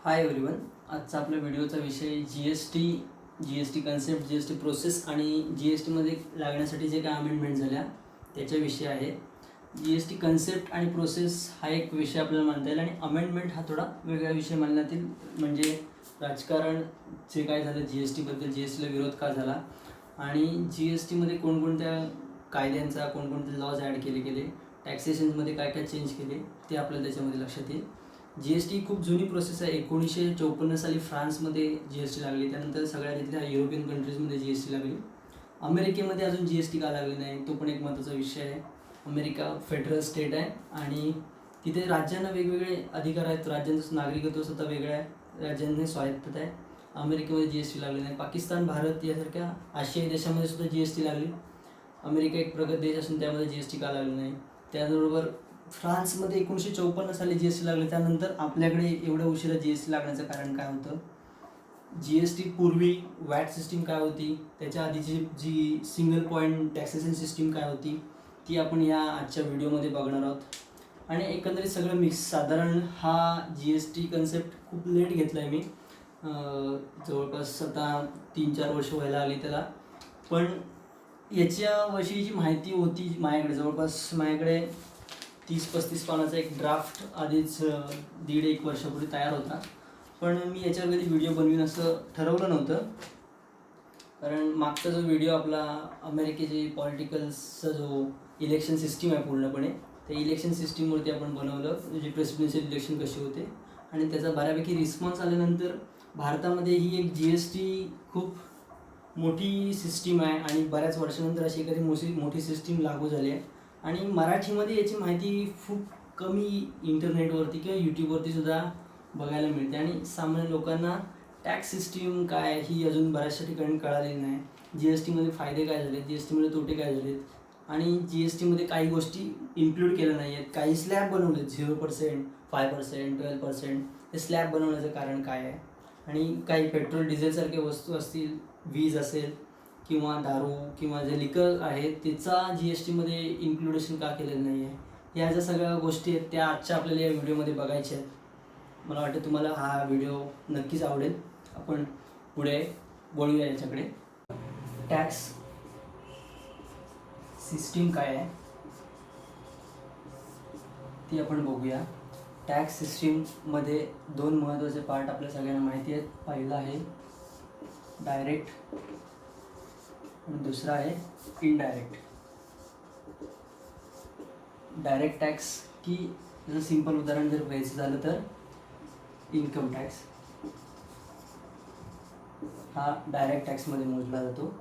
Hi everyone. आजचा आपल्या व्हिडिओचा विषय G S T concept, G S T process आणि जी एस टीमध्ये लागण्यासाठी जे काय अमेंडमेंट झाल्या त्याच्याविषयी आहे. जी एस टी कन्सेप्ट आणि प्रोसेस हा एक विषय आपल्याला मानता येईल आणि अमेंडमेंट हा थोडा वेगळा विषय मानण्यात येईल. म्हणजे राजकारण जे काय झालं जी एस टीबद्दल, जी एस टीला विरोध का झाला आणि जी एस टीमध्ये कोणकोणत्या कायद्यांचा कोणकोणते लॉज ॲड गेले, टॅक्सेशनमध्ये काय काय चेंज केले ते आपल्याला त्याच्यामध्ये लक्षात येईल. जी एस टी खूप जुनी प्रोसेस आहे. 1954 साली फ्रान्समध्ये जी एस टी लागली. त्यानंतर सगळ्या तिथल्या युरोपियन कंट्रीजमध्ये जी एस टी लागली. अमेरिकेमध्ये अजून जी एस टी का लागली नाही तो पण एक महत्त्वाचा विषय आहे. अमेरिका फेडरल स्टेट आहे आणि तिथे राज्यांना वेगवेगळे अधिकार आहेत. राज्यांचं नागरिकत्व सुद्धा वेगळं आहे. राज्यांनी स्वायत्तता आहे. अमेरिकेमध्ये जी एस टी लागली नाही. पाकिस्तान, भारत यासारख्या आशियाई देशामध्ये सुद्धा जी एस टी लागली. अमेरिका एक प्रगत देश असून त्यामध्ये जी एस टी का लागली नाही. त्याचबरोबर फ्रान्समध्ये 1954 साली जी एस टी लागली. त्यानंतर आपल्याकडे एवढ्या उशिरा जी एस टी लागण्याचं कारण काय होतं? जी एस टी पूर्वी वॅट सिस्टीम काय होती, त्याच्या आधीची जी सिंगल पॉईंट टॅक्सेशन सिस्टीम काय होती ती आपण या आजच्या व्हिडिओमध्ये बघणार आहोत. आणि एकंदरीत सगळं मिक्स. साधारण हा जी एस टी कन्सेप्ट खूप लेट घेतला आहे मी. जवळपास आता 3-4 वर्ष व्हायला आली त्याला. पण याच्याविषयीची माहिती होती माझ्याकडे 30-35 पानाचा एक ड्राफ्ट आधीच 1.5-1 वर्षापूर्वी तयार होता. पण मी याच्यावर कधी व्हिडिओ बनवीन असं ठरवलं नव्हतं. कारण मागचा जो व्हिडिओ आपला अमेरिकेची पॉलिटिकल्सचा जो इलेक्शन सिस्टीम आहे पूर्णपणे, त्या इलेक्शन सिस्टीमवरती आपण बनवलं. म्हणजे प्रेसिडेन्शियल इलेक्शन कसे होते आणि त्याचा बऱ्यापैकी रिस्पॉन्स आल्यानंतर भारतामध्ये ही एक जी एस टी खूप मोठी सिस्टीम आहे आणि बऱ्याच वर्षानंतर अशी एखादी मोठी सिस्टीम लागू झाली आहे. आणि मराठीमध्ये याची माहिती खूप कमी इंटरनेटवरती किंवा यूट्यूबवरती सुद्धा बघायला मिळते. आणि सामान्य लोकांना टॅक्स सिस्टीम काय ही अजून बऱ्याचशा ठिकाणी कळालेली नाही. जी एस टीमध्ये फायदे काय झाले, जी एस टीमध्ये तोटे काय झालेत आणि जी एस टीमध्ये काही गोष्टी इन्क्लूड केल्या नाही आहेत. काही स्लॅब बनवलेत 0%, 5%, 12%. हे स्लॅब बनवण्याचं कारण काय आहे? आणि काही पेट्रोल डिझेलसारख्या वस्तू असतील, वीज असेल किंवा दारू किंवा जे लिकर आहे त्याचा जी एस टीमध्ये इन्क्लुडेशन का केलेलं नाही आहे. ह्या ज्या सगळ्या गोष्टी आहेत त्या आजच्या आपल्याला या व्हिडिओमध्ये बघायच्या आहेत. मला वाटतं तुम्हाला हा व्हिडिओ नक्कीच आवडेल. आपण पुढे बोलूया याच्याकडे. टॅक्स सिस्टीम काय आहे ती आपण बघूया. टॅक्स सिस्टीममध्ये 2 महत्त्वाचे पार्ट आपल्या सगळ्यांना माहिती आहेत. पहिला आहे डायरेक्ट आणि दुसरा आहे इनडायरेक्ट. डायरेक्ट टॅक्स की जसं सिंपल उदाहरण जर घ्यायचं झालं तर इन्कम टॅक्स हा डायरेक्ट टॅक्समध्ये मोजला जातो.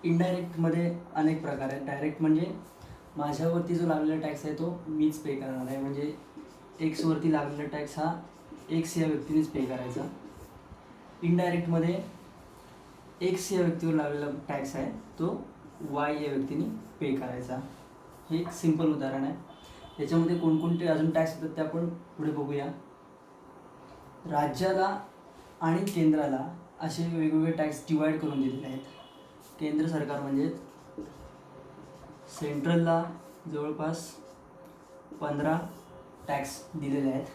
इनडायरेक्टमध्ये अनेक प्रकार आहेत. डायरेक्ट म्हणजे माझ्यावरती जो लागलेला टॅक्स आहे तो मीच पे करणार आहे. म्हणजे एक्सवरती लागलेला टॅक्स हा एक्स या व्यक्तीनेच पे करायचा. इनडायरेक्टमध्ये एक्स या व्यक्तीवर लागलेला टॅक्स आहे तो वाय या व्यक्तीने पे करायचा. हे एक सिंपल उदाहरण आहे. याच्यामध्ये कोणकोणते अजून टॅक्स येतात ते आपण पुढे बघूया. राज्याला आणि केंद्राला असे वेगवेगळे टॅक्स डिवाईड करून दिलेले आहेत. केंद्र सरकार म्हणजे सेंट्रलला जवळपास 15 टॅक्स दिलेले आहेत.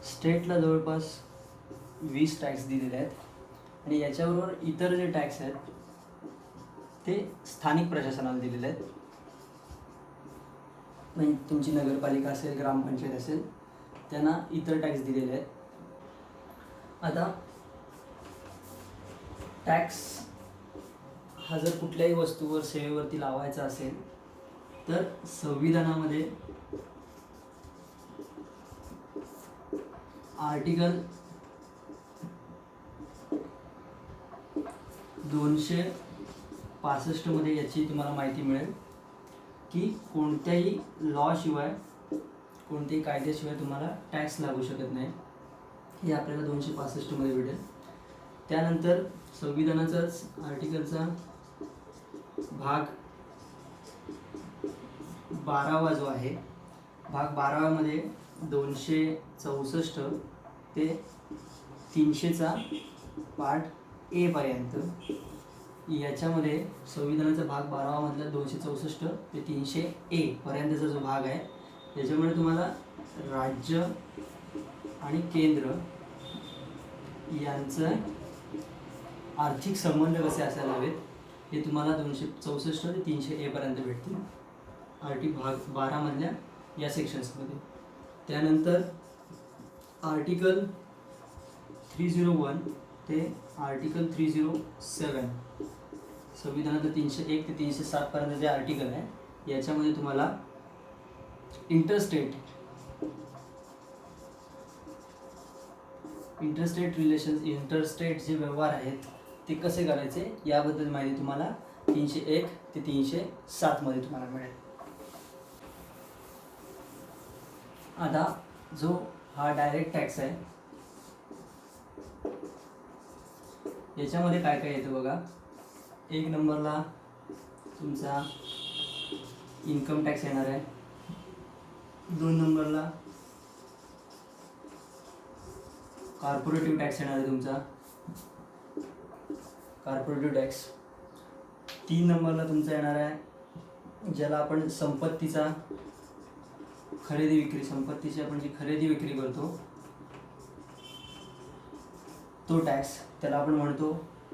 स्टेटला जवळपास 20 टॅक्स दिलेले आहेत. आणि याच्याबरोबर इतर जे टॅक्स आहेत ते स्थानिक प्रशासनाला दिलेले आहेत. म्हणजे तुमची नगरपालिका असेल, ग्रामपंचायत असेल, त्यांना इतर टॅक्स दिलेले आहेत. आता टॅक्स हा जर कुठल्याही वस्तूवर, सेवेवरती लावायचा असेल तर संविधानामध्ये आर्टिकल 265 मध्ये याची तुम्हाला माहिती मिळेल की कोणत्याही लॉशिवाय, कोणत्याही कायद्याशिवाय तुम्हाला टॅक्स लागू शकत नाही. हे आपल्याला 265 मध्ये भेटेल. त्यानंतर संविधानाचाच आर्टिकलचा भाग 12 जो आहे, भाग 12 मध्ये 264 ते 300चा पार्ट ए पर्यंत, याच्यामध्ये संविधानाचा भाग 12 मधला 264 ते 300 ए पर्यंतचा जो भाग आहे, याच्यामुळे तुम्हाला राज्य आणि केंद्र यांचं आर्थिक संबंध कसे असायला हवेत हे तुम्हाला 264 ते 300 पर्यंत भेटतील भाग 12 मधल्या या सेक्शन्समध्ये. त्यानंतर आर्टिकल 301 ते आर्टिकल 307 संविधानाचं 301 ते 307 पर्यंत जे आर्टिकल आहे याच्यामध्ये तुम्हाला इंटरस्टेट जे व्यवहार आहेत ते कसे करायचे याबद्दल माहिती तुम्हाला 301 ते 307 मध्ये तुम्हाला मिळेल. आता जो हा डायरेक्ट टॅक्स आहे याच्यामध्ये काय काय येतं बघा. 1 नंबरला तुमचा इन्कम टॅक्स येणार आहे. 2 नंबरला कॉर्पोरेटिव्ह टॅक्स येणार आहे तुमचा कॉर्पोरेटिव्ह टॅक्स. 3 नंबरला तुमचा येणार आहे ज्याला आपण संपत्तीची आपण जी खरेदी विक्री करतो तो टॅक्स, त्याला आपण म्हणतो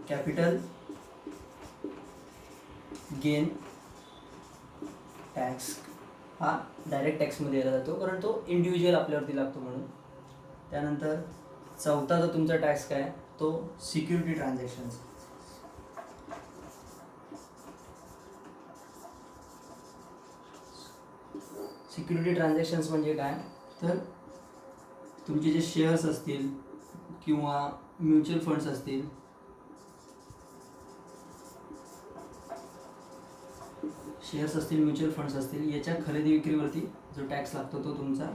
कॅपिटल गेन टॅक्स. हा डायरेक्ट टॅक्समध्ये येला जातो कारण तो इंडिव्हिज्युअल आपल्यावरती लागतो म्हणून. त्यानंतर 4था जो तुमचा टॅक्स काय तो सिक्युरिटी ट्रान्झॅक्शन्स. सिक्युरिटी ट्रान्झॅक्शन्स म्हणजे काय तर तुमचे जे शेअर्स असतील किंवा म्युच्युअल फंड्स असतील म्युच्युअल फंड्स असतील याच्या खरेदी विक्रीवरती जो टॅक्स लागतो तो तुमचा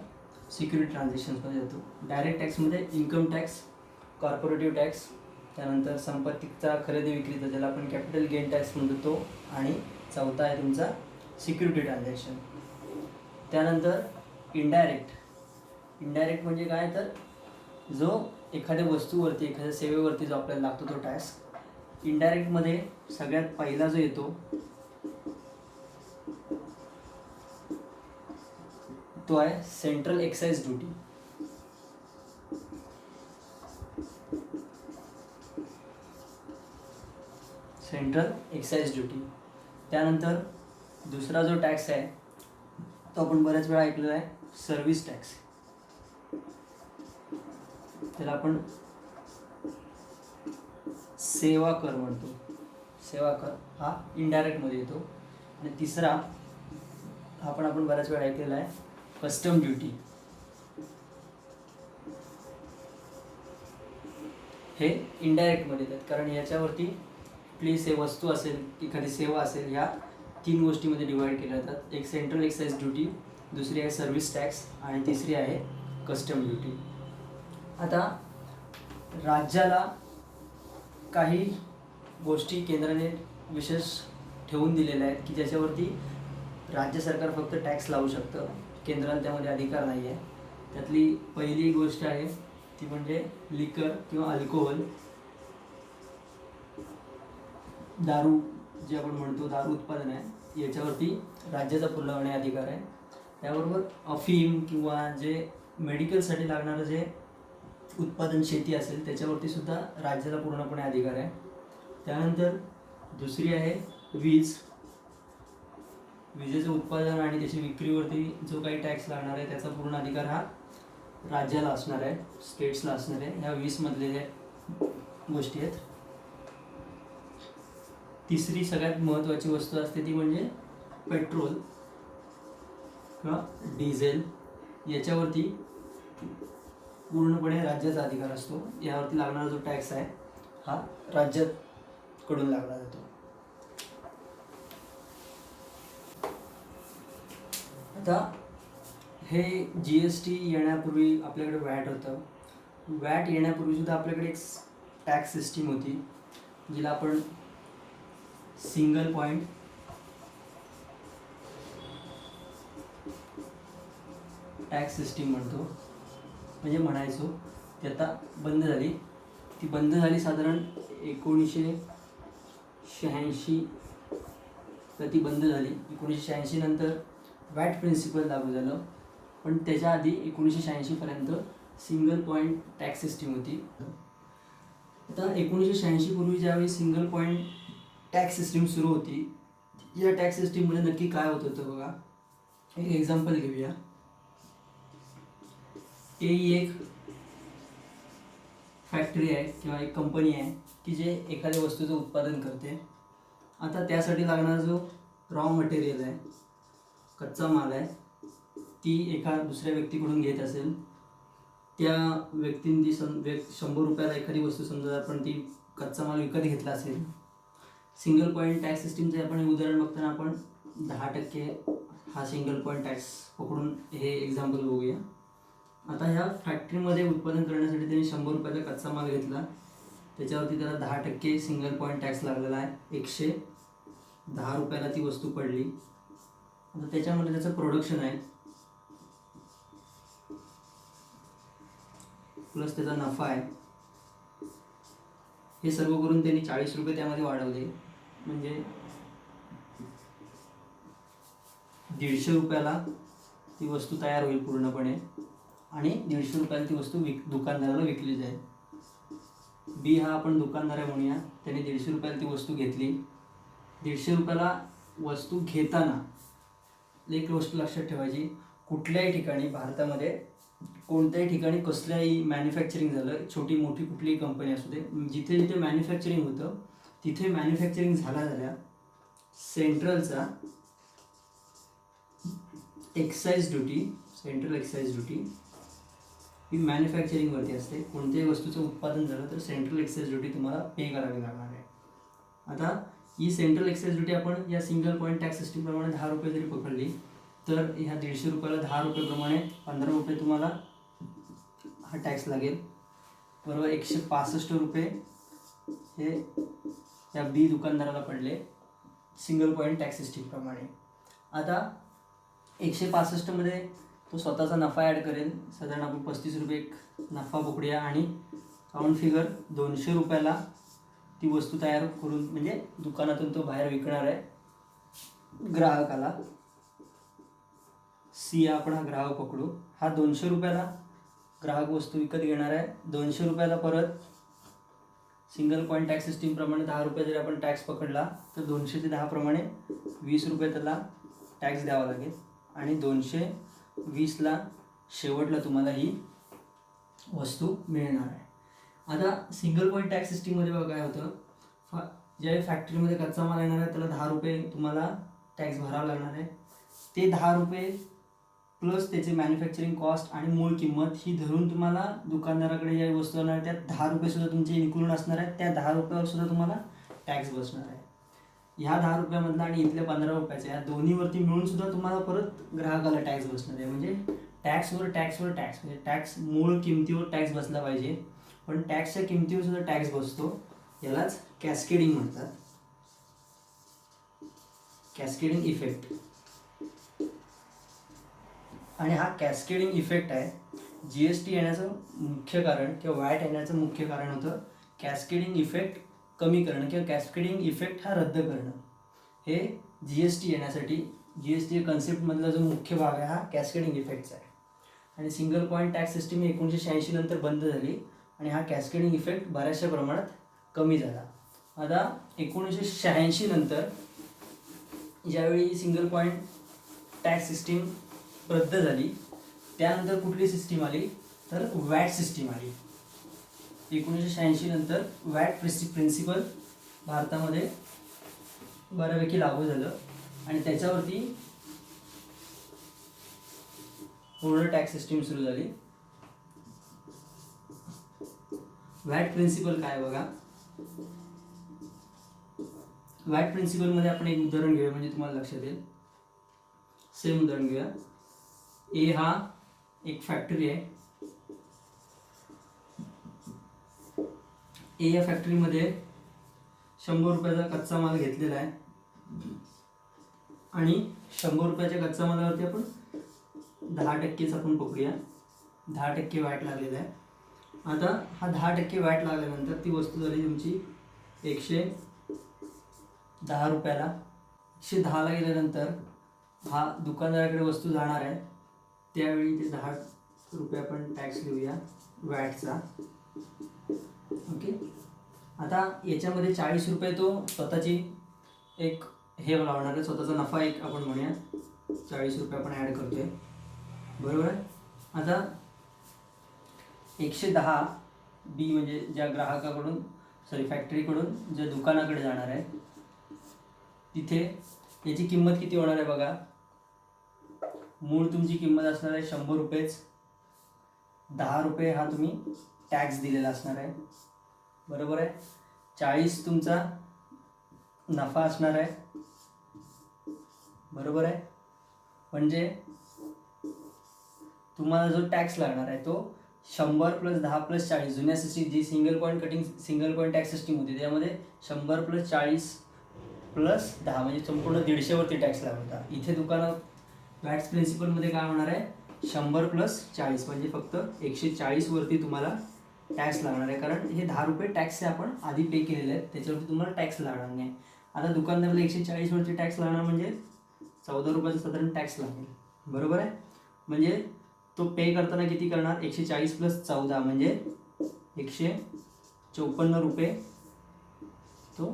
सिक्युरिटी ट्रान्झॅक्शन्समध्ये जातो. डायरेक्ट टॅक्समध्ये इन्कम टॅक्स, कॉर्पोरेटिव्ह टॅक्स, त्यानंतर संपत्तीचा खरेदी विक्रीचा ज्याला आपण कॅपिटल गेन टॅक्स म्हणतो तो, आणि 4था आहे तुमचा सिक्युरिटी ट्रान्झॅक्शन. त्यानंतर इनडायरेक्ट म्हणजे काय तर जो एखाद्या वस्तूवरती एखाद्या सेवेवरती जो आपल्याला लागतो तो टॅक्स. इनडायरेक्टमध्ये सगळ्यात पहिला जो येतो तो आहे सेंट्रल एक्साइज ड्युटी. त्यानंतर दुसरा जो टॅक्स आहे तो आपण बऱ्याच वेळा ऐकलेला आहे सर्व्हिस टॅक्स. त्याला आपण सेवा कर म्हणतो. सेवा कर हा इनडायरेक्टमध्ये येतो. आणि तिसरा हा पण आपण बऱ्याच वेळा ऐकलेला आहे कस्टम ड्युटी. हे इनडायरेक्टमध्ये येतात कारण याच्यावरती कुठली वस्तू असेल एखादी सेवा असेल ह्या 3 गोष्टीमध्ये डिवाइड केल्या जातात. एक सेंट्रल एक्साइज ड्युटी, दुसरी आहे सर्व्हिस टॅक्स आणि तिसरी आहे कस्टम ड्युटी. आता राज्याला काही गोष्टी केंद्राने विशेष ठेवून दिलेल्या आहेत की ज्याच्यावरती राज्य सरकार फक्त टॅक्स लावू शकतं, केंद्राला त्यामध्ये अधिकार नाही आहे. त्यातली पहिली गोष्ट आहे ती म्हणजे लिकर किंवा अल्कोहोल, दारू जे आपण म्हणतो दारू उत्पादन आहे याच्यावरती राज्याचा पूर्णपणे अधिकार आहे. त्याबरोबर अफीम किंवा जे मेडिकलसाठी लागणारं जे उत्पादन शेती असेल त्याच्यावरती सुद्धा राज्याला पूर्णपणे अधिकार आहे. त्यानंतर दुसरी आहे विजेचं उत्पादन आणि त्याची विक्रीवरती जो काही टॅक्स लागणार आहे त्याचा पूर्ण अधिकार हा राज्याला असणार आहे, स्टेट्सला असणार आहे. ह्या 20 मधल्या गोष्टी आहेत. तिसरी सगळ्यात महत्त्वाची वस्तू असते ती म्हणजे पेट्रोल किंवा डिझेल. याच्यावरती पूर्णपणे राज्याचा अधिकार असतो. यावरती लागणारा जो टॅक्स आहे हा राज्याकडून लागला जातो. आता हे GST येण्यापूर्वी आपल्याकडे वॅट होतं. वॅट येण्यापूर्वी सुद्धा आपल्याकडे एक टॅक्स सिस्टीम होती जिला आपण सिंगल पॉईंट टॅक्स सिस्टीम म्हणतो, म्हणजे म्हणायचो. ती आता बंद झाली. ती बंद झाली साधारण 1986 तर ती बंद झाली. 1986 नंतर वॅट प्रिन्सिपल लागू झालं, पण त्याच्या आधी 1986 पर्यंत सिंगल पॉईंट टॅक्स सिस्टीम होती. आता 1986 पूर्वी ज्यावेळी सिंगल पॉईंट टॅक्स सिस्टीम सुरू होती, या टॅक्स सिस्टीममध्ये नक्की काय होत होतं बघा. एक एक्झाम्पल घेऊया. ही एक फॅक्टरी आहे किंवा एक कंपनी आहे की जे एखाद्या वस्तूचं उत्पादन करते. आता त्यासाठी लागणारा जो रॉ मटेरियल आहे, कच्चा माल आहे, ती एका दुसऱ्या व्यक्तीकडून घेत असेल. त्या व्यक्तीने ती 100 रुपयाला एखादी वस्तू समजा आपण ती कच्चा माल विकत घेतला असेल. सिंगल पॉईंट टॅक्स सिस्टीमचं आपण उदाहरण बघताना आपण 10% हा सिंगल पॉईंट टॅक्स पकडून हे एक्झाम्पल बघूया. आता ह्या फॅक्टरीमध्ये उत्पादन करण्यासाठी त्यांनी 100 रुपयाचा कच्चा माल घेतला, त्याच्यावरती त्याला 10% सिंगल पॉईंट टॅक्स लागलेला आहे. 110 रुपयाला ती वस्तू पडली. आता त्याच्यामध्ये त्याचं प्रोडक्शन आहे प्लस त्याचा नफा आहे. हे सर्व करून त्यांनी 40 रुपये त्यामध्ये वाढवले, म्हणजे 150 रुपयाला ती वस्तू तयार होईल पूर्णपणे आणि 150 रुपयाला ती वस्तू दुकानदाराला विकली जाईल. बी हा आपण दुकानदार आहे म्हणूया. त्याने 150 रुपयाला ती वस्तू घेतली. 150 रुपयाला वस्तू घेताना एक गोष्ट लक्षात ठेवायची, कुठल्याही ठिकाणी भारतामध्ये कोणत्याही ठिकाणी कसल्याही मॅन्युफॅक्चरिंग झालं, छोटी मोठी कुठलीही कंपनी असू दे, जिथे जिथे मॅन्युफॅक्चरिंग होतं तिथे मॅन्युफॅक्चरिंग झाल्या सेंट्रलचा excise duty, central excise duty ही मॅन्युफॅक्चरिंगवरती असते. कोणत्याही वस्तूचं उत्पादन झालं तर सेंट्रल एक्साईज ड्युटी तुम्हाला पे करावी लागणार आहे. आता ही सेंट्रल एक्साईज ड्युटी आपण या सिंगल पॉईंट टॅक्स सिस्टीमप्रमाणे 10 रुपये जरी पकडली तर ह्या 150 रुपयाला 10 रुपयेप्रमाणे 15 रुपये तुम्हाला हा टॅक्स लागेल. बरोबर. 165 रुपये हे या बी दुकानदाराला पडले सिंगल पॉईंट टॅक्स सिस्टीमप्रमाणे. आता 165 तो स्वतःचा नफा ॲड करेल. साधारण आपण 35 रुपये एक नफा पकडूया आणि राऊंड फिगर 200 रुपयाला ती वस्तू तयार करून म्हणजे दुकानातून तो बाहेर विकणार आहे ग्राहकाला. सी आपण हा ग्राहक पकडू. हा 200 रुपयाला ग्राहक वस्तू विकत घेणार आहे. 200 रुपयाला परत सिंगल पॉईंट टॅक्स सिस्टीमप्रमाणे 10 रुपये जरी आपण टॅक्स पकडला तर 200 ते 10 प्रमाणे 20 रुपये त्याला टॅक्स द्यावा लागेल आणि 220ला शेवटला तुम्हाला ही वस्तू मिळणार आहे. आता सिंगल पॉईंट टॅक्स सिस्टीममध्ये बघा काय होतं, ज्या फॅक्टरीमध्ये कच्चा माल येणार आहे त्याला 10 रुपये तुम्हाला टॅक्स भरावा लागणार आहे. ते 10 रुपये प्लस त्याचे मॅन्युफॅक्चरिंग कॉस्ट आणि मूळ किंमत ही धरून तुम्हाला दुकानदाराकडे ज्या वस्तू येणार त्या 10 रुपयेसुद्धा तुमचे इन्क्लूड असणार आहेत. त्या 10 रुपयावर सुद्धा तुम्हाला टॅक्स बसणार आहे. ह्या 10 रुपयामधला आणि इथल्या 15 रुपयाच्या या दोन्हीवरती मिळून सुद्धा तुम्हाला परत ग्राहकाला टॅक्स बसणार आहे. म्हणजे टॅक्सवर टॅक्स म्हणजे टॅक्स मूळ किमतीवर टॅक्स बसला पाहिजे, पण टॅक्सच्या किमतीवर सुद्धा टॅक्स बसतो. यालाच कॅस्केडिंग म्हणतात, कॅस्केडिंग इफेक्ट. आणि हा कॅस्केडिंग इफेक्ट आहे. GST येण्याचं मुख्य कारण किंवा वॅट येण्याचं मुख्य कारण होतं कॅस्केडिंग इफेक्ट कमी करणं किंवा कॅस्केडिंग इफेक्ट हा रद्द करणं. हे GST येण्यासाठी GST कन्सेप्टमधला जो मुख्य भाग आहे हा कॅस्केडिंग इफेक्टचा आहे. आणि सिंगल पॉईंट टॅक्स सिस्टीम 1986 नंतर बंद झाली आणि हा कॅस्केडिंग इफेक्ट बऱ्याचशा प्रमाणात कमी झाला. आता 1986 नंतर ज्यावेळी सिंगल पॉईंट टॅक्स सिस्टीम रद्द झाली त्यानंतर कुठली सिस्टीम आली तर वॅट सिस्टीम आली. 1986 नंतर वॅट प्रिन्सिपल भारतामध्ये बऱ्यापैकी लागू झालं आणि त्याच्यावरती पूर्ण टॅक्स सिस्टीम सुरू झाली. वॅट प्रिन्सिपल काय बघा. वॅट प्रिन्सिपलमध्ये आपण एक उदाहरण घेऊया म्हणजे तुम्हाला लक्षात येईल. सेम उदाहरण घेऊया. ए हा एक फॅक्टरी आहे. ए या फॅक्टरीमध्ये 100 रुपयाचा कच्चा माल घेतलेला आहे आणि 100 रुपयाच्या कच्चा मालावरती आपण 10%च आपण पकडूया. 10% वॅट लागलेला आहे. आता हा 10% वॅट लागल्यानंतर ती वस्तू झाली तुमची 110 रुपयाला. 110ला गेल्यानंतर हा दुकानदाराकडे वस्तू जाणार आहे. त्यावेळी ते 10 रुपये आपण टॅक्स लिहूया वॅटचा. ओके. आता याच्यामध्ये 40 रुपये तो स्वतःची एक हे लावणार आहे, स्वतःचा नफा एक आपण म्हणूया 40 रुपये आपण ॲड करतोय, बरोबर आहे. आता 110 बी म्हणजे ज्या ग्राहकाकडून फॅक्टरीकडून ज्या दुकानाकडे जाणार आहे तिथे याची किंमत किती होणार आहे बघा. मूळ तुमची किंमत असणार आहे 100 रुपयेच. 10 रुपये हा तुम्ही टॅक्स दिलेला असणार आहे, बरोबर आहे. 40 तुमचा नफा असणार आहे, बरोबर आहे. म्हणजे तुम्हाला जो टॅक्स लागणार आहे तो 100 + 10 + 40 जुन्या सिस्टीम जी सिंगल पॉईंट टॅक्स सिस्टीम होती त्यामध्ये 100 + 40 + 10 म्हणजे संपूर्ण 150 वरती टॅक्स लागत होता. इथे दुकानात वॅट्स प्रिन्सिपलमध्ये काय होणार आहे 100 + 40 म्हणजे फक्त 140 वरती तुम्हाला टॅक्स लागणार आहे, कारण हे 10 रुपये टॅक्सचे आपण आधी पे केलेले आहेत त्याच्यावरती तुम्हाला टॅक्स लागणार नाही. आता दुकानदाराला 140 वरती टॅक्स लागणार म्हणजे 14 रुपयाचा साधारण टॅक्स लागेल, बरोबर आहे. म्हणजे तो पे करताना किती करणार 140 + 14 म्हणजे 154 रुपये तो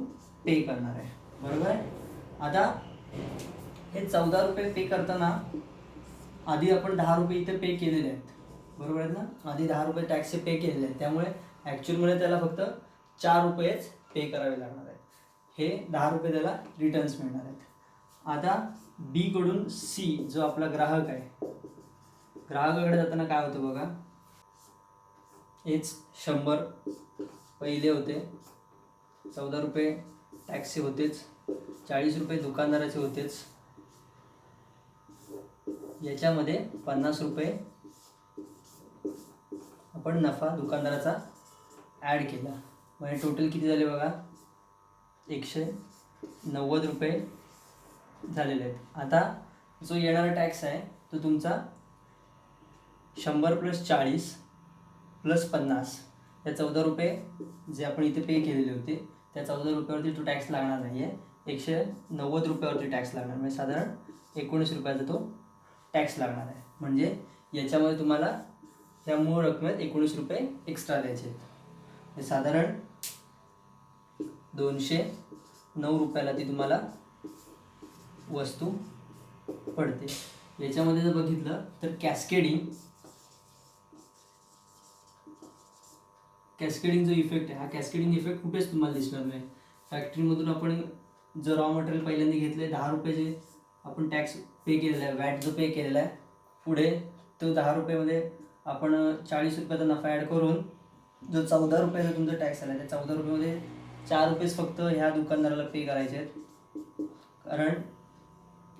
पे करणार आहे, बरोबर आहे. आता हे 14 रुपये पे करताना आधी आपण 10 रुपये इथे पे केलेले आहेत, बरोबर आहेत ना. आधी 10 रुपये टॅक्सचे पे केलेले आहेत त्यामुळे ॲक्च्युअलमध्ये त्याला फक्त 4 रुपयेच पे करावे लागणार आहेत. हे 10 रुपये त्याला रिटर्न्स मिळणार आहेत. आता बी कडून सी जो आपला ग्राहक आहे, ग्राहकाकडे जाताना काय होतं बघा. हेच 100 पहिले होते, 14 रुपये टॅक्सचे होतेच, 40 रुपये दुकानदाराचे होतेच, याच्यामध्ये 50 रुपये आपण नफा दुकानदाराचा ॲड केला म्हणजे टोटल किती झाले बघा 190 रुपये झालेले आहेत. आता जो येणारा टॅक्स आहे तो तुमचा 100 + 40 + 50 या 14 रुपये जे आपण इथे पे केलेले होते त्या 14 रुपयावरती तो टॅक्स लागणार नाही आहे, 190 रुपयावरती टॅक्स लागणार म्हणजे साधारण 19 रुपयाचा तो टॅक्स लागणार आहे. म्हणजे याच्यामध्ये तुम्हाला या मूळ रकमेत 19 रुपये एक्स्ट्रा द्यायचे आहेत. साधारण 209 रुपयाला ती तुम्हाला वस्तू पडते. याच्यामध्ये जर बघितलं तर कॅस्केडिंग जो इफेक्ट आहे हा कॅस्केडिंग इफेक्ट कुठेच तुम्हाला दिसणार नाही. फॅक्टरीमधून आपण जर रॉ मटेरियल पहिल्यांदा घेतले 10 रुपये जे आपण टॅक्स पे केलेला आहे वॅट जो पे केलेला आहे पुढे तो 10 रुपयेमध्ये आपण 40 रुपयाचा नफा ॲड करून जो 14 रुपयाचा तुमचा टॅक्स आला त्या 14 रुपयामध्ये 4 रुपयेच फक्त ह्या दुकानदाराला पे करायचे आहेत, कारण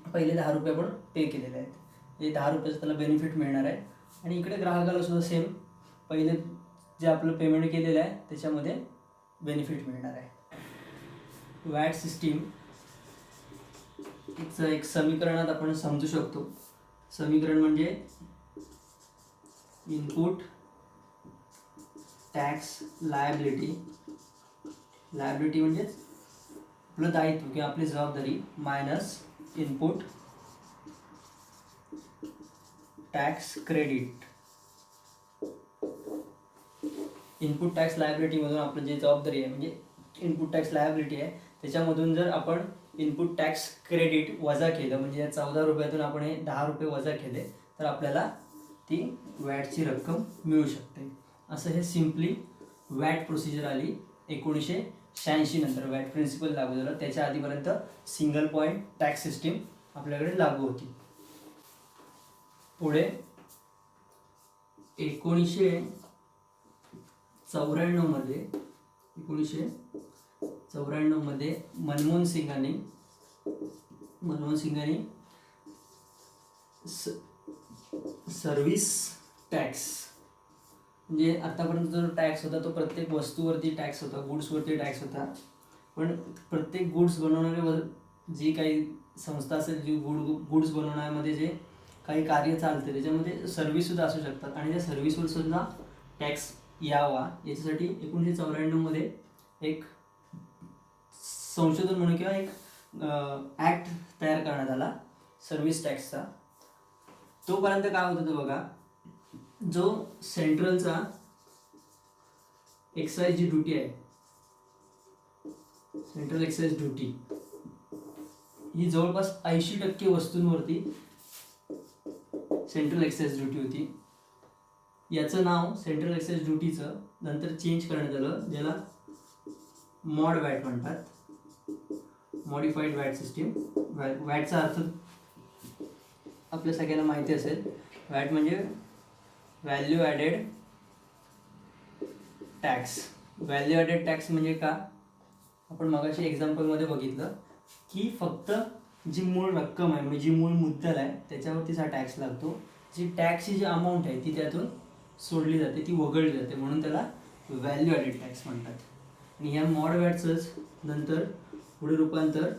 पहिले 10 रुपये आपण पे केलेले आहेत. हे 10 रुपयाचं त्याला बेनिफिट मिळणार आहे. आणि इकडे ग्राहकाला सुद्धा सेम पहिले जे आपलं पेमेंट केलेलं आहे त्याच्यामध्ये बेनिफिट मिळणार आहे. वॅट सिस्टीम एक समीकरणात आपण समजू शकतो. समीकरण म्हणजे इनपुट टॅक्स लायबिलिटी म्हणजेच आपलं दायित्व किंवा आपली जबाबदारी minus input tax credit. Input tax लायबिलिटीमधून आपलं जे जबाबदारी आहे म्हणजे इनपुट टॅक्स लायबिलिटी आहे त्याच्यामधून जर आपण इनपुट टॅक्स क्रेडिट वजा केलं म्हणजे या 14 रुपयातून आपण हे 10 रुपये वजा केले तर आपल्याला ती वॅटची रक्कम मिळू शकते. असं हे सिम्पली वॅट प्रोसिजर आली 1986 नंतर. वॅट प्रिन्सिपल लागू झालं, त्याच्या आधीपर्यंत सिंगल पॉईंट टॅक्स सिस्टीम आपल्याकडे लागू होती. पुढे 1994 मध्ये मनमोहन सिंगांनी सर्व्हिस टॅक्स म्हणजे आतापर्यंत जो टॅक्स होता तो प्रत्येक वस्तूवरती टॅक्स होता, गुड्सवरती टॅक्स होता. पण प्रत्येक गुड्स बनवणारे जी काही संस्था असेल जी गुड्स बनवण्यामध्ये जे काही कार्य चालते त्याच्यामध्ये सर्व्हिससुद्धा असू शकतात आणि त्या सर्व्हिसवर सुद्धा टॅक्स यावा याच्यासाठी 1994 मध्ये एक संशोधन म्हणून किंवा एक ॲक्ट तयार करण्यात आला सर्व्हिस टॅक्सचा. तोपर्यंत काय होत होतं बघा जो सेंट्रलचा एक्साईज जी ड्युटी आहे, सेंट्रल एक्साईज ड्युटी ही जवळपास 80% वस्तूंवरती सेंट्रल एक्साईज ड्युटी होती. याचं नाव सेंट्रल एक्साईज ड्युटीचं नंतर चेंज करण्यात आलं, ज्याला मॉड वॅट म्हणतात, मॉडिफाईड वॅट सिस्टीम. वॅटचा अर्थ आपल्या सगळ्यांना माहिती असेल. वॅट म्हणजे value added tax. Value added tax म्हणजे का, आपण मगाशी एक्झाम्पलमध्ये बघितलं की फक्त जी मूळ रक्कम आहे, म्हणजे जी मूळ मुद्दल आहे त्याच्यावरतीच हा टॅक्स लागतो. जी टॅक्सची जी अमाऊंट आहे ती त्यातून सोडली जाते, ती वगळली जाते, म्हणून त्याला व्हॅल्यू ॲडेड टॅक्स म्हणतात. आणि ह्या मॉड वॅटचंच नंतर पुढे रूपांतर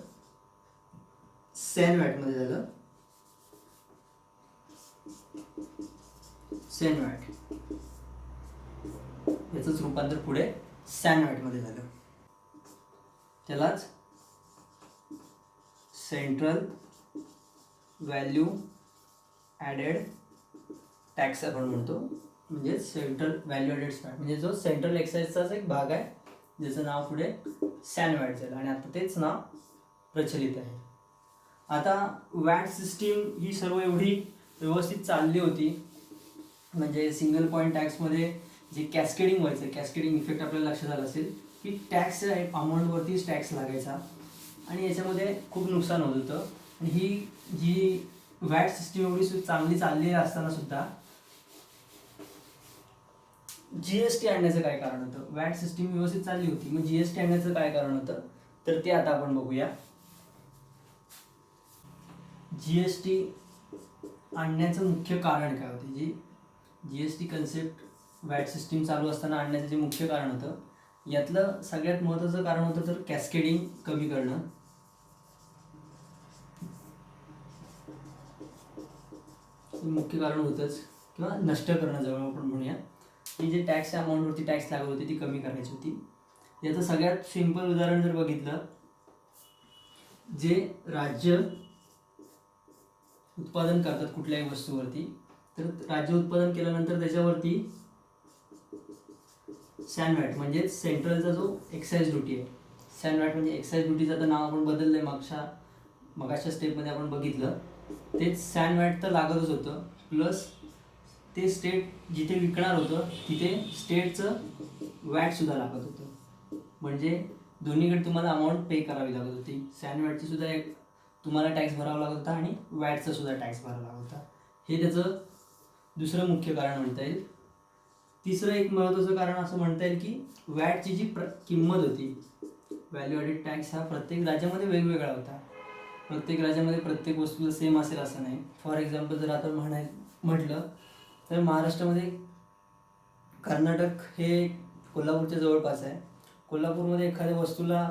सॅन वॅटमध्ये झालं. सॅन वॅट याचंच रूपांतर पुढे सॅन वॅटमध्ये झालं. त्यालाच सेंट्रल व्हॅल्यू ॲडेड टॅक्स आपण म्हणतो. म्हणजे सेंट्रल व्हॅल्यू ॲडेड टॅक्स म्हणजे जो सेंट्रल एक्साईजचाच एक भाग आहे, ज्याचं नाव पुढे सॅन वॅट झालं आणि आता तेच नाव प्रचलित आहे. आता वॅट सिस्टीम ही सर्व एवढी व्यवस्थित चालली होती, म्हणजे सिंगल पॉईंट टॅक्समध्ये जे कॅस्केडिंग व्हायचं, कॅस्केडिंग इफेक्ट आपल्याला लक्षात आला असेल की टॅक्सच्या अमाऊंटवरतीच टॅक्स लागायचा आणि याच्यामध्ये खूप नुकसान होत होतं. आणि ही जी वॅट सिस्टीम एवढी चांगली चाललेली असताना सुद्धा GST आणण्याचं काय कारण होतं. वॅट सिस्टीम व्यवस्थित चालली होती, मग GST आणण्याचं काय कारण होतं तर ते आता आपण बघूया. GST आणण्याचं मुख्य कारण काय होते, जी GST कन्सेप्ट वॅट सिस्टीम चालू असताना आणण्याचं जे मुख्य कारण होतं, यातलं सगळ्यात महत्त्वाचं कारण होतं तर कॅस्केडिंग कमी करणं. मुख्य कारण होतंच, किंवा नष्ट करणं जवळ आपण म्हणूया, की जे टॅक्सच्या अमाऊंटवरती टॅक्स लागत होते ती कमी करायची होती. याचं सगळ्यात सिंपल उदाहरण जर बघितलं, जे राज्य उत्पादन करतात कुठल्याही वस्तूवरती, तर राज्य उत्पादन केल्यानंतर त्याच्यावरती सॅन वॅट म्हणजे सेंट्रलचा जो एक्साईज ड्युटी आहे, सॅन वॅट म्हणजे एक्साईज ड्युटीचं आता नाव आपण बदललं आहे, मगाच्या स्टेपमध्ये आपण बघितलं. तेच सॅन वॅट तर लागतच होतं, प्लस ते स्टेट जिथे विकणार होतं तिथे स्टेटचं वॅटसुद्धा लागत होतं. म्हणजे दोन्हीकडे तुम्हाला अमाऊंट पे करावी लागत होती. सॅन वॅटची सुद्धा एक तुम्हाला टॅक्स भरावा लागत होता आणि वॅटचा सुद्धा टॅक्स भरावा लागत होता. हे त्याचं दुसरं मुख्य कारण म्हणता येईल. तिसरं एक महत्त्वाचं कारण असं म्हणता येईल की वॅटची जी किंमत होती, व्हॅल्यू ॲडेड टॅक्स हा प्रत्येक राज्यामध्ये वेगवेगळा होता. प्रत्येक राज्यामध्ये प्रत्येक वस्तूला सेम असेल असं नाही. फॉर एक्झाम्पल जर आता म्हटलं तर महाराष्ट्रामध्ये कर्नाटक हे कोल्हापूरच्या जवळपास आहे. कोल्हापूरमध्ये एखाद्या वस्तूला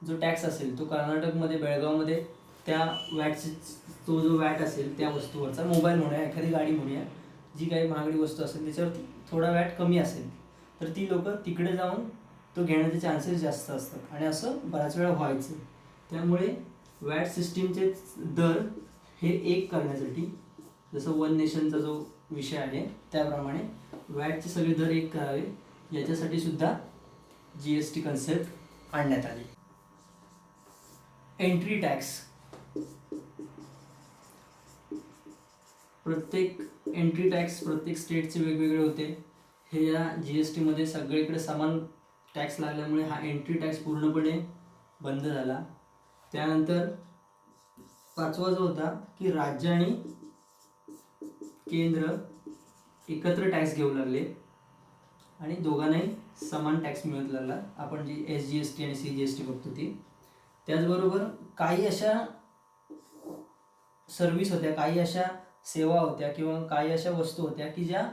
जो टॅक्स असेल तो कर्नाटकमध्ये बेळगावमध्ये त्या वॅटची तो जो वॅट असेल त्या वस्तूवरचा, मोबाईल म्हणूया, एखादी गाडी म्हणूया, जी काही महागडी वस्तू असेल त्याच्यावरती थोडा वॅट कमी असेल तर ती लोक तिकडे जाऊन तो घेण्याचे चान्सेस जास्त असतात आणि असं बऱ्याच वेळा व्हायचं. त्यामुळे वॅट सिस्टीमचे दर हे एक करण्यासाठी, जसं वन नेशनचा जो विषय आहे त्याप्रमाणे वॅटचे सगळे दर एक करावे याच्यासाठी सुद्धा GST कन्सेप्ट आणण्यात आली. एंट्री टॅक्स, प्रत्येक एंट्री टॅक्स प्रत्येक स्टेटचे वेगवेगळे होते. हे या GST मध्ये सगळीकडे समान टॅक्स लागल्यामुळे हा एंट्री टॅक्स पूर्णपणे बंद झाला. त्यानंतर पाचवा जो होता की राज्य आणि केंद्र एकत्र टॅक्स घेऊ लागले आणि दोघांनाही समान टॅक्स मिळत लागला. आपण जी SGST आणि CGST बघतो ती. त्याचबरोबर काही अशा सर्व्हिस होत्या, काही अशा सेवा होत्या किंवा काही अशा वस्तू होत्या की ज्या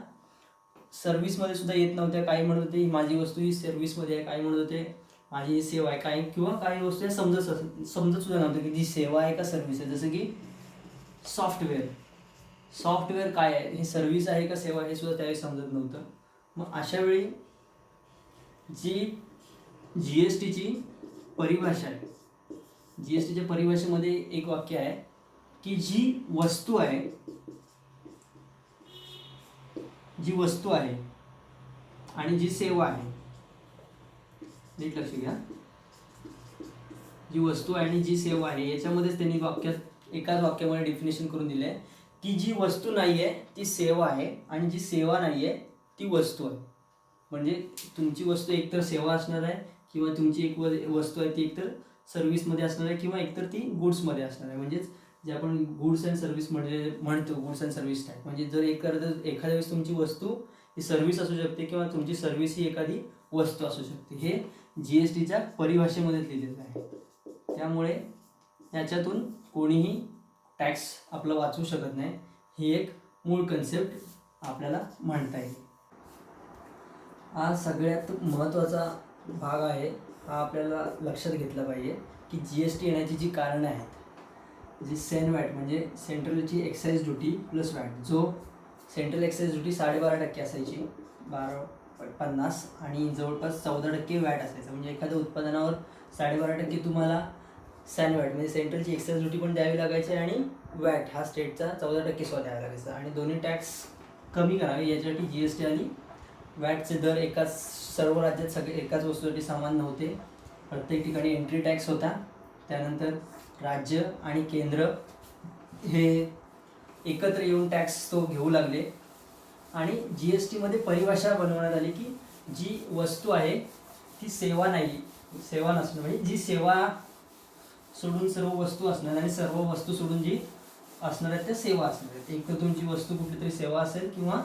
सर्व्हिसमध्ये सुद्धा येत नव्हत्या. काही म्हणत होते माझी वस्तू ही सर्व्हिसमध्ये आहे, काही म्हणत होते माझी ही सेवा आहे, काही किंवा काही वस्तू या समजत सुद्धा नव्हतं की जी सेवा आहे का सर्व्हिस आहे. जसं की सॉफ्टवेअर काय आहे, ही सर्व्हिस आहे का सेवा, हे सुद्धा त्यावेळी समजत नव्हतं. मग अशा वेळी जी GSTची परिभाषा आहे, GSTच्या परिभाषेमध्ये एक वाक्य आहे की जी वस्तू आहे जी वस्तू आहे आणि जी सेवा आहे, नीट लक्ष घ्या, जी वस्तू आहे आणि जी सेवा आहे याच्यामध्येच त्यांनी वाक्यात एकाच वाक्यामध्ये डेफिनेशन करून दिलं आहे की जी वस्तू नाही आहे ती सेवा आहे आणि जी सेवा नाही आहे ती वस्तू आहे. म्हणजे तुमची वस्तू एकतर सेवा असणार आहे किंवा तुमची एक वस्तू आहे ती एकतर सर्व्हिसमध्ये असणार आहे किंवा एकतर ती गुड्समध्ये असणार आहे. म्हणजेच जे आपण गुड्स अँड सर्व्हिसमध्ये म्हणतो, गुड्स अँड सर्व्हिस टाईप. म्हणजे जर एखाद्या वेळेस तुमची वस्तू ही सर्व्हिस असू शकते किंवा तुमची सर्व्हिस ही एखादी वस्तू असू शकते. हे GSTच्या परिभाषेमध्ये लिहिलेलं आहे. त्यामुळे याच्यातून कोणीही टॅक्स आपलं वाचू शकत नाही. ही एक मूळ कन्सेप्ट आपल्याला म्हणता येईल. हा सगळ्यात महत्त्वाचा भाग आहे. हा आपल्याला लक्षात घेतला पाहिजे की GST येण्याची जी कारणं आहेत, जी सेन वॅट म्हणजे सेंट्रलची एक्साईज ड्युटी प्लस वॅट, जो सेंट्रल एक्साईज ड्युटी 12.5% असायची, 12.50, आणि जवळपास 14% वॅट असायचं. म्हणजे एखाद्या उत्पादनावर 12.5% तुम्हाला सॅन वॅट म्हणजे सेंट्रलची एक्साईज ड्युटी पण द्यावी लागायची आणि वॅट हा स्टेटचा 14% सुद्धा द्यावा लागायचा. आणि दोन्ही टॅक्स कमी करावे याच्यासाठी GST आली. वॅटचे दर एकाच सर्व राज्यात सगळे एकाच वस्तूसाठी समान नव्हते. प्रत्येक ठिकाणी एंट्री टॅक्स होता. त्यानंतर राज्य आणि केंद्र हे एकत्र येऊन टॅक्स तो घेऊ लागले. आणि GSTमध्ये परिभाषा बनवण्यात आली की जी वस्तू आहे ती सेवा नाही, सेवा नसणं, म्हणजे जी सेवा सोडून सर्व वस्तू असणार आणि सर्व वस्तू सोडून जी असणार आहेत त्या सेवा असणार आहेत. एक तर तुमची वस्तू कुठली तरी सेवा असेल किंवा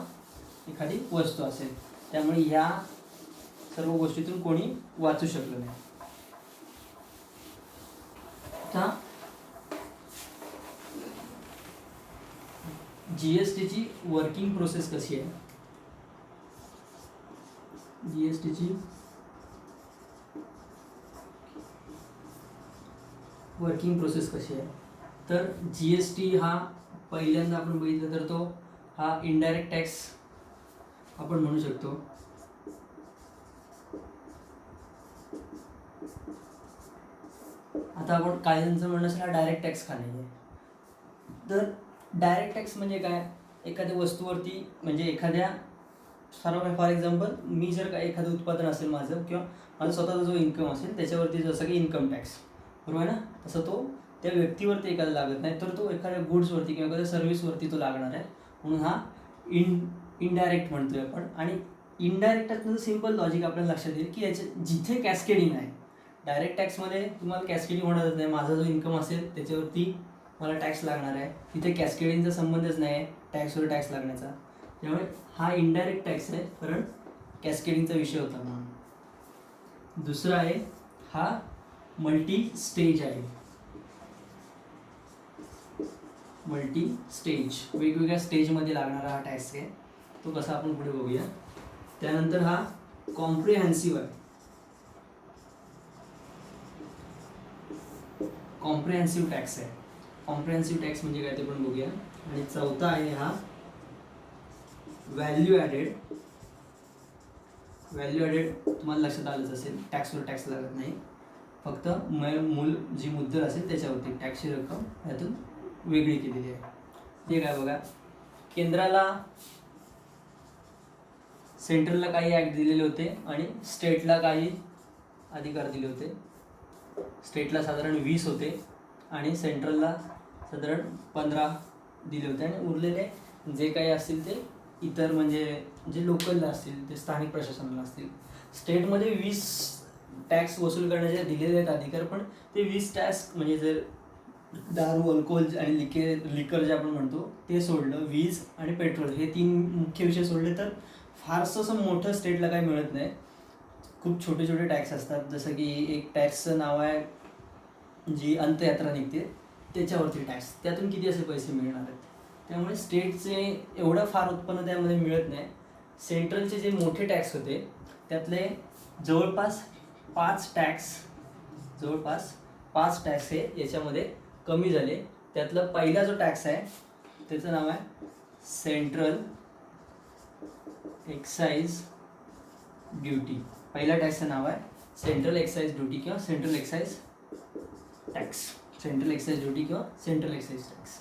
एखादी वस्तू असेल. त्यामुळे या सर्व गोष्टीतून कोणी वाचू शकलं नाही. आता GSTची वर्किंग प्रोसेस कशी आहे? GSTची वर्किंग प्रोसेस कशी आहे? तर GST हा पहिल्यांदा आपण बघितलं तर तो हा इनडायरेक्ट टॅक्स आपण म्हणू शकतो. आता आपण काही जणांचं म्हणणं असेल हा डायरेक्ट टॅक्स का नाही आहे. तर डायरेक्ट टॅक्स म्हणजे काय? एखाद्या वस्तूवरती म्हणजे एखाद्या फॉर एक्झाम्पल मी जर का एखादं उत्पादन असेल माझं किंवा माझा स्वतःचा जो इन्कम असेल त्याच्यावरती जसं की इन्कम टॅक्स, बरोबर आहे ना, तसं तो त्या व्यक्तीवरती एखादा लागत नाही, तर तो एखाद्या गुड्सवरती किंवा एखाद्या सर्व्हिसवरती तो लागणार आहे. म्हणून हा इनडायरेक्ट म्हणतोय आपण. आणि इनडायरेक्टचं सिम्पल लॉजिक आपल्याला लक्षात येईल की याचे जिथे कॅस्केडिंग आहे, डायरेक्ट टॅक्समध्ये तुम्हाला कॅस्केडिंग होणारच नाही. माझा जो इन्कम असेल त्याच्यावरती मला टॅक्स लागणार आहे. तिथे कॅस्केडिंगचा संबंधच नाही आहे टॅक्सवर टॅक्स लागण्याचा. त्यामुळे हा इनडायरेक्ट टॅक्स आहे, कारण कॅस्केडिंगचा विषय होता म्हणून. दुसरा आहे हा मल्टी स्टेज आहे. मल्टी स्टेज, वेगवेगळ्या स्टेजमध्ये लागणारा हा टॅक्स आहे. तो कसा आपण पुढे बघूया. त्यानंतर हा कॉम्प्रिहेन्सिव्ह आहे. कॉम्प्रिहेन्सिव्ह टॅक्स आहे. कॉम्प्रिहेन्सिव्ह टॅक्स म्हणजे काय ते पण बघूया. आणि चौथा आहे हा व्हॅल्यू ॲडेड. व्हॅल्यू ॲडेड तुम्हाला लक्षात आलंच असेल, टॅक्सवर टॅक्स लागत नाही, फक्त जी मुद्दल असेल त्याच्यावरती टॅक्सची रक्कम यातून वेगळी केलेली आहे. ते काय बघा, केंद्राला सेंट्रलला काही ॲक्ट दिलेले होते आणि स्टेटला काही अधिकार दिले होते. स्टेटला साधारण 20 होते आणि सेंट्रलला साधारण 15 दिले होते. आणि उरलेले जे काही असतील ते इतर म्हणजे जे लोकलला असतील ते स्थानिक प्रशासनाला असतील. स्टेटमध्ये 20 टॅक्स वसूल करण्याचे दिलेले आहेत अधिकार, पण ते 20 टॅक्स म्हणजे जर दारू, अल्कोहोल आणि लिकर जे आपण म्हणतो ते सोडलं, वीज आणि पेट्रोल हे 3 मुख्य विषय सोडले तर फारसं असं मोठं स्टेटला काही मिळत नाही. खूप छोटे छोटे टॅक्स असतात. जसं की एक टॅक्सचं नाव आहे जी अंतयात्रा निघते त्याच्यावरती टॅक्स, त्यातून किती असे पैसे मिळणार आहेत. त्यामुळे स्टेटचे एवढं फार उत्पन्न त्यामध्ये मिळत नाही. सेंट्रलचे जे मोठे टॅक्स होते त्यातले जवळपास 5 टॅक्स हे याच्यामध्ये कमी झाले. त्यातला पहिला जो टॅक्स आहे त्याचं नाव आहे सेंट्रल एक्साईज ड्युटी. पहिल्या टॅक्सचं नाव आहे सेंट्रल एक्साईज ड्युटी किंवा central excise tax. Central excise duty किंवा सेंट्रल एक्साईज टॅक्स.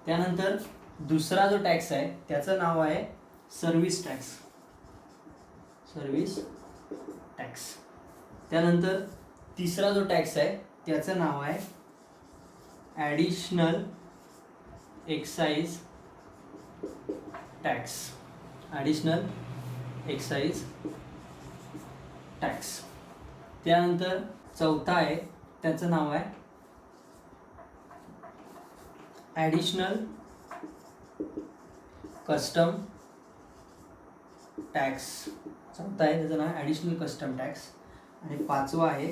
त्यानंतर दुसरा जो टॅक्स आहे त्याचं नाव आहे सर्व्हिस टॅक्स. त्यानंतर तिसरा जो टॅक्स आहे त्याचं नाव आहे ॲडिशनल एक्साइज टॅक्स. त्यानंतर चौथा आहे त्याचं नाव आहे ॲडिशनल कस्टम टॅक्स. चौथा आहे त्याचं नाव ॲडिशनल कस्टम टॅक्स. आणि पाचवा आहे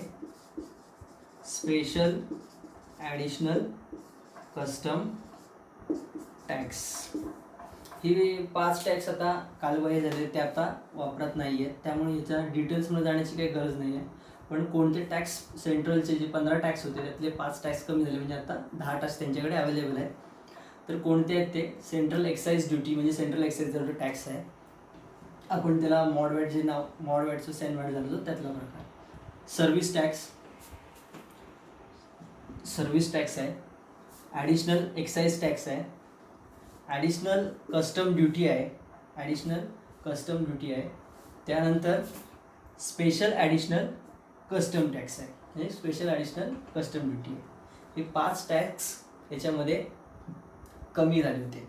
स्पेशल ॲडिशनल कस्टम टॅक्स. हे 5 टॅक्स आता कालबाह्य झाले, ते आता वापरात नाही आहेत, त्यामुळे याच्या डिटेल्समध्ये जाण्याची काही गरज नाही आहे. पण कोणते टॅक्स सेंट्रलचे जे 15 टॅक्स होते त्यातले 5 टॅक्स कमी झाले, म्हणजे आता 10 टॅक्स त्यांच्याकडे अवेलेबल आहेत. तर कोणते आहेत ते? सेंट्रल एक्साइज ड्युटी म्हणजे सेंट्रल एक्साइज जो टॅक्स आहे, आपण त्याला मॉडवॅट जे नाव मॉडवॅटचं सेनवॅट झालं होतं त्यातला प्रकार. सर्व्हिस टॅक्स आहे, ॲडिशनल एक्साइज टॅक्स आहे, ॲडिशनल कस्टम ड्युटी आहे, त्यानंतर स्पेशल ॲडिशनल कस्टम टॅक्स आहे, म्हणजे स्पेशल ॲडिशनल कस्टम ड्युटी आहे. हे 5 टॅक्स याच्यामध्ये कमी झाले होते.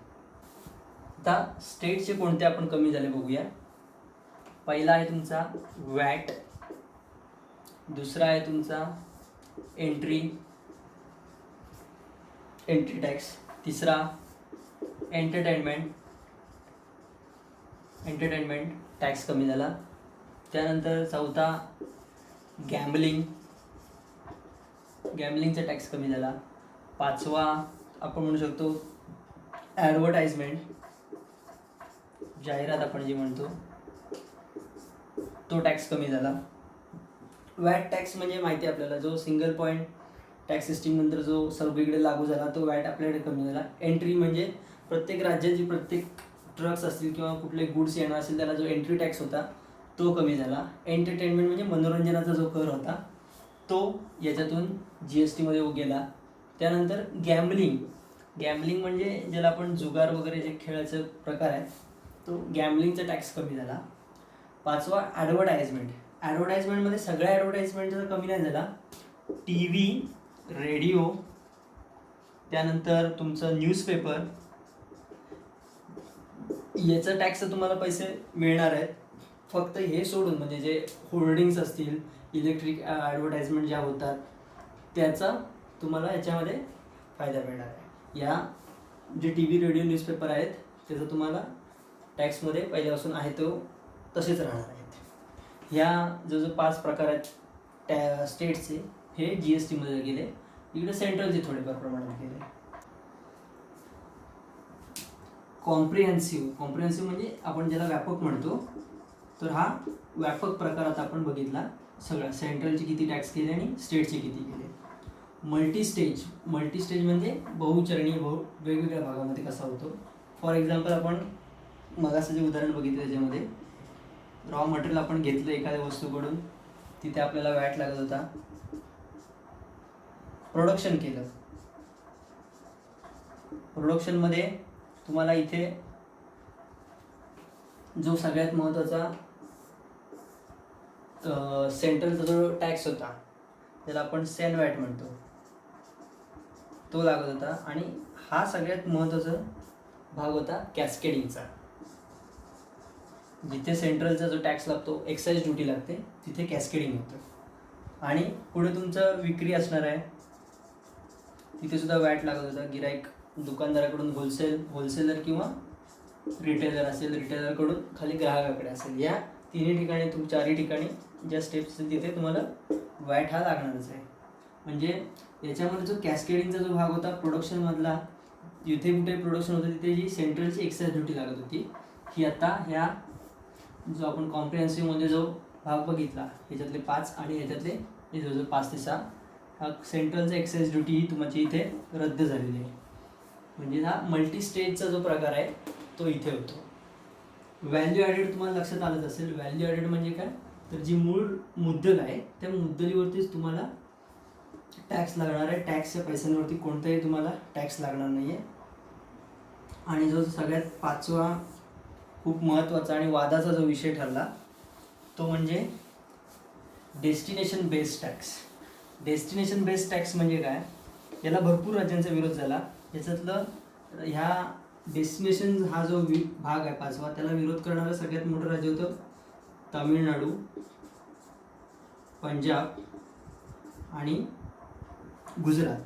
आता स्टेटचे कोणते आपण कमी झाले बघूया. पहिला आहे तुमचा वॅट, दुसरा आहे तुमचा एंट्री टॅक्स, तिसरा एंटरटेनमेंट टॅक्स कमी झाला. त्यानंतर चौथा गॅम्बलिंगचा टॅक्स कमी झाला. पाचवा आपण म्हणू शकतो ॲडव्हर्टाइजमेंट, जाहिरात आपण जे म्हणतो तो टॅक्स कमी झाला. वॅट टॅक्स म्हणजे माहिती आहे आपल्याला, जो सिंगल पॉईंट टॅक्स सिस्टीम नंतर जो सगळीकडे लागू झाला तो वॅट आपल्याकडे कमी झाला. एंट्री म्हणजे प्रत्येक राज्याची प्रत्येक ट्रक्स असतील किंवा कुठले गुड्स येणार असेल त्याला जो एंट्री टॅक्स होता तो कमी झाला. एंटरटेनमेंट म्हणजे मनोरंजनाचा जो कर होता तो याच्यातून GST मध्ये गेला. त्यानंतर गॅम्बलिंग म्हणजे ज्याला आपण जुगार वगैरे जे खेळाचे प्रकार आहे तो गॅम्बलिंगचा टॅक्स कमी झाला. पाचवा ॲडव्हर्टाइजमेंटमध्ये सगळ्या ॲडव्हर्टाइजमेंटचा कमी नाही झाला. TV, रेडिओ, त्यानंतर तुमचं न्यूजपेपर याचा टॅक्स तुम्हाला पैसे मिळणार आहेत. फक्त हे सोडून म्हणजे जे होर्डिंग्स असतील, इलेक्ट्रिक ॲडव्हर्टाइजमेंट ज्या होतात त्याचा तुम्हाला याच्यामध्ये फायदा मिळणार आहे. या जे TV, रेडिओ, न्यूजपेपर आहेत त्याचा तुम्हाला टॅक्समध्ये पहिल्यापासून आहे तो तसेच राहणार आहेत. ह्या जो 5 प्रकार आहेत स्टेटचे हे GST मध्ये गेले. इकडे सेंट्रलचे थोडेफार प्रमाणात गेले. कॉम्प्रिहेन्सिव्ह म्हणजे आपण ज्याला व्यापक म्हणतो, तर हा व्यापक प्रकार आता आपण बघितला. सगळ्या सेंट्रलचे किती टॅक्स केले आणि स्टेटचे किती केले. मल्टीस्टेज म्हणजे बहुचरणी वेगवेगळ्या भागामध्ये कसा होतो. फॉर एक्झाम्पल आपण मगाचं जे उदाहरण बघितलं त्याच्यामध्ये रॉ मटेरियल आपण घेतलं एखाद्या वस्तूकडून, तिथे आपल्याला वॅट लागत होता. प्रोडक्शन केलं, प्रोडक्शनमध्ये तुम्हाला इथे जो सगळ्यात महत्त्वाचा सेंट्रलचा जो टॅक्स होता त्याला आपण सेनवॅट म्हणतो तो लागत होता. आणि हा सगळ्यात महत्त्वाचा भाग होता कॅस्केडिंगचा. जिथे सेंट्रलचा जो टॅक्स लागतो, एक्साइज ड्युटी लागते, तिथे कॅस्केडिंग होतं. आणि पुढे तुमचं विक्री असणार आहे, तिथे सुद्धा वॅट लागत होता. गिराईक दुकानदाराकडून होलसेलर किंवा रिटेलर असेल, रिटेलरकडून खाली ग्राहकाकडे असेल. या तिन्ही ठिकाणी चारही ठिकाणी ज्या स्टेप्स असतील तिथे तुम्हाला वॅट हा लागणारच आहे. म्हणजे याच्यामध्ये जो कॅस्केडिंगचा जो भाग होता प्रोडक्शनमधला, जिथे कुठे प्रोडक्शन होतं तिथे जी सेंट्रलची एक्साइज ड्युटी लागत होती, ही आता ह्या जो आपण कॉम्प्रिहेन्सिव्हमध्ये जो भाग बघितला ह्याच्यातले 5 आणि ह्याच्यातले हे जो 5 ते 6 हा सेंट्रलचा एक्साइज ड्युटी ही तुमची इथे रद्द झालेली आहे. म्हणजे हा मल्टी स्टेजचा जो प्रकार आहे तो इथे होतो. व्हॅल्यू ॲडेड तुम्हाला लक्षात आलंच असेल. व्हॅल्यू ॲडेड म्हणजे काय, तर जी मूळ मुद्दल आहे त्या मुद्दलीवरतीच तुम्हाला टॅक्स लागणार आहे. टॅक्सच्या पैशांवरती कोणताही तुम्हाला टॅक्स लागणार नाही आहे. आणि जो सगळ्यात 5वा खूप महत्त्वाचा आणि वादाचा जो विषय ठरला तो म्हणजे destination based tax. Destination based tax म्हणजे काय, याला भरपूर राज्यांचा विरोध झाला. याच्यातलं ह्या डेस्टिनेशन हा जो भाग आहे 5वा, त्याला विरोध करणारं सगळ्यात मोठं राज्य होतं तामिळनाडू, पंजाब आणि गुजरात.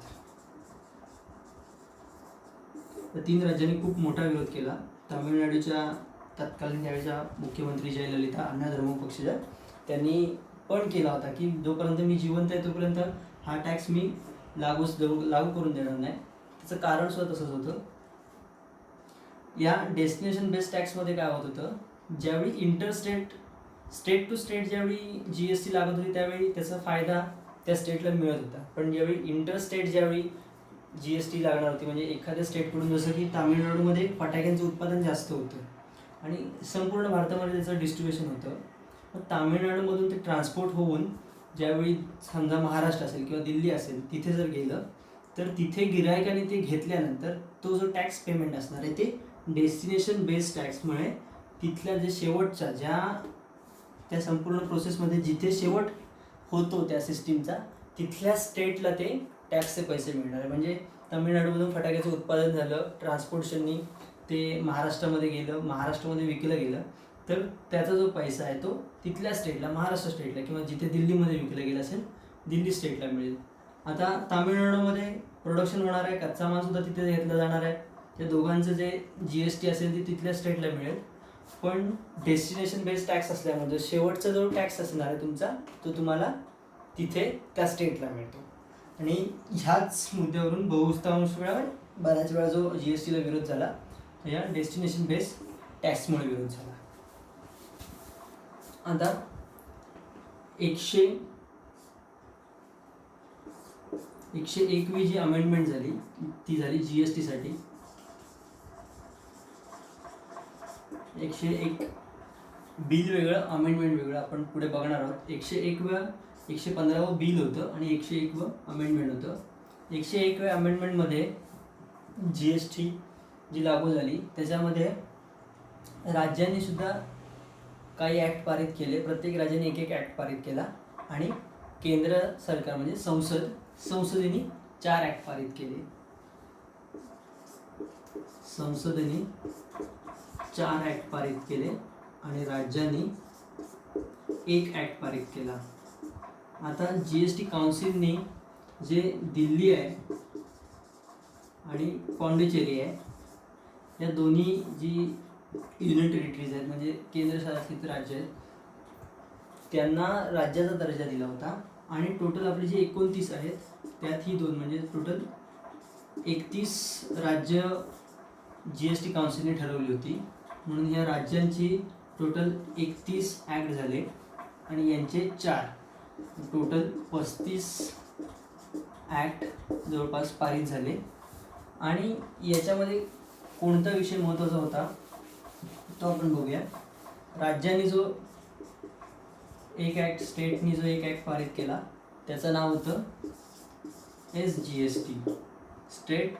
या 3 राज्यांनी खूप मोठा विरोध केला. तामिळनाडूच्या तत्कालीन त्यावेळेच्या मुख्यमंत्री जयललिता अण्णा द्रमुक पक्षाच्या, त्यांनी पण केला होता की जोपर्यंत मी जिवंत आहे तोपर्यंत हा टॅक्स मी लागू करून देणार नाही. त्याचं कारण सुद्धा तसंच होतं. या डेस्टिनेशन बेस्ड टॅक्समध्ये काय होत होतं, ज्यावेळी स्टेट टू स्टेट ज्यावेळी GST लागत होती त्यावेळी त्याचा फायदा त्या स्टेटला मिळत होता. पण ज्यावेळी इंटरस्टेट ज्यावेळी GST लागणार होती, म्हणजे एखाद्या स्टेटकडून, जसं की तामिळनाडूमध्ये फटाक्यांचं उत्पादन जास्त होतं आणि संपूर्ण भारतामध्ये त्याचं डिस्ट्रीब्युशन होतं. मग तामिळनाडूमधून ते ट्रान्सपोर्ट होऊन ज्यावेळी समजा महाराष्ट्र असेल किंवा दिल्ली असेल तिथे जर गेलं तर तिथे गिरायकाने ते घेतल्यानंतर तो जो टॅक्स पेमेंट असणार आहे ते डेस्टिनेशन बेस्ड टॅक्समुळे तिथल्या जे शेवटच्या त्या संपूर्ण प्रोसेसमध्ये जिथे शेवट होतो त्या सिस्टीमचा तिथल्या स्टेटला ते टॅक्सचे पैसे मिळणार आहे. म्हणजे तामिळनाडूमधून फटाक्याचं उत्पादन झालं, ट्रान्सपोर्टेशननी ते महाराष्ट्रामध्ये गेलं, महाराष्ट्रामध्ये विकलं गेलं, तर त्याचा जो पैसा आहे तो तिथल्या स्टेटला, महाराष्ट्र स्टेटला किंवा जिथे दिल्लीमध्ये विकलं गेलं असेल दिल्ली स्टेटला मिळेल. आता तामिळनाडूमध्ये प्रोडक्शन होणार आहे, कच्चा मालसुद्धा तिथे घेतला जाणार आहे. त्या दोघांचं जे GST असेल ते तिथल्या स्टेटला मिळेल. पण डेस्टिनेशन बेस्ड टॅक्स असल्यामुळे शेवटचा जो टॅक्स असणार आहे तुमचा तो तुम्हाला तिथे त्या स्टेटला मिळतो. आणि ह्याच मुद्द्यावरून बहुतांश वेळा बऱ्याच वेळा जो GSTला विरोध झाला तो या डेस्टिनेशन बेस्ड टॅक्समुळे विरोध झाला. आता 101वी जी अमेंडमेंट झाली ती झाली GSTसाठी. 101 बिल वेगळं, अमेंडमेंट वेगळं, आपण पुढे बघणार आहोत. 115वं बिल होतं आणि 101वं अमेंडमेंट होतं. 101व्या अमेंडमेंटमध्ये GST जी लागू झाली त्याच्यामध्ये राज्यांनी सुद्धा काही ॲक्ट पारित केले. प्रत्येक राज्याने एक ॲक्ट पारित केला आणि केंद्र सरकार म्हणजे संसदेने 4 ॲक्ट पारित केले. संसदेने 4 ॲक्ट पारित केले आणि राज्यांनी 1 ॲक्ट पारित केला. आता GST काउन्सिलने जे दिल्ली आहे आणि पॉंडिचेरी आहे या दोन्ही जी युनियन टेरिटरीज आहेत म्हणजे केंद्रशासित राज्य आहेत त्यांना राज्याचा दर्जा दिला होता. आणि टोटल आपले जे 29 आहेत त्यात ही 2 म्हणजे टोटल 31 राज्य GST काउन्सिलने ठरवली होती. म्हणून ह्या राज्यांची टोटल 31 ॲक्ट झाले आणि यांचे 4 टोटल 35 ॲक्ट जवळपास पारित झाले. आणि याच्यामध्ये कोणता विषय महत्त्वाचा होता तो आपण बघूया. राज्यांनी जो एक ॲक्ट, स्टेटनी जो एक ॲक्ट पारित केला त्याचं नाव होतं SGST, state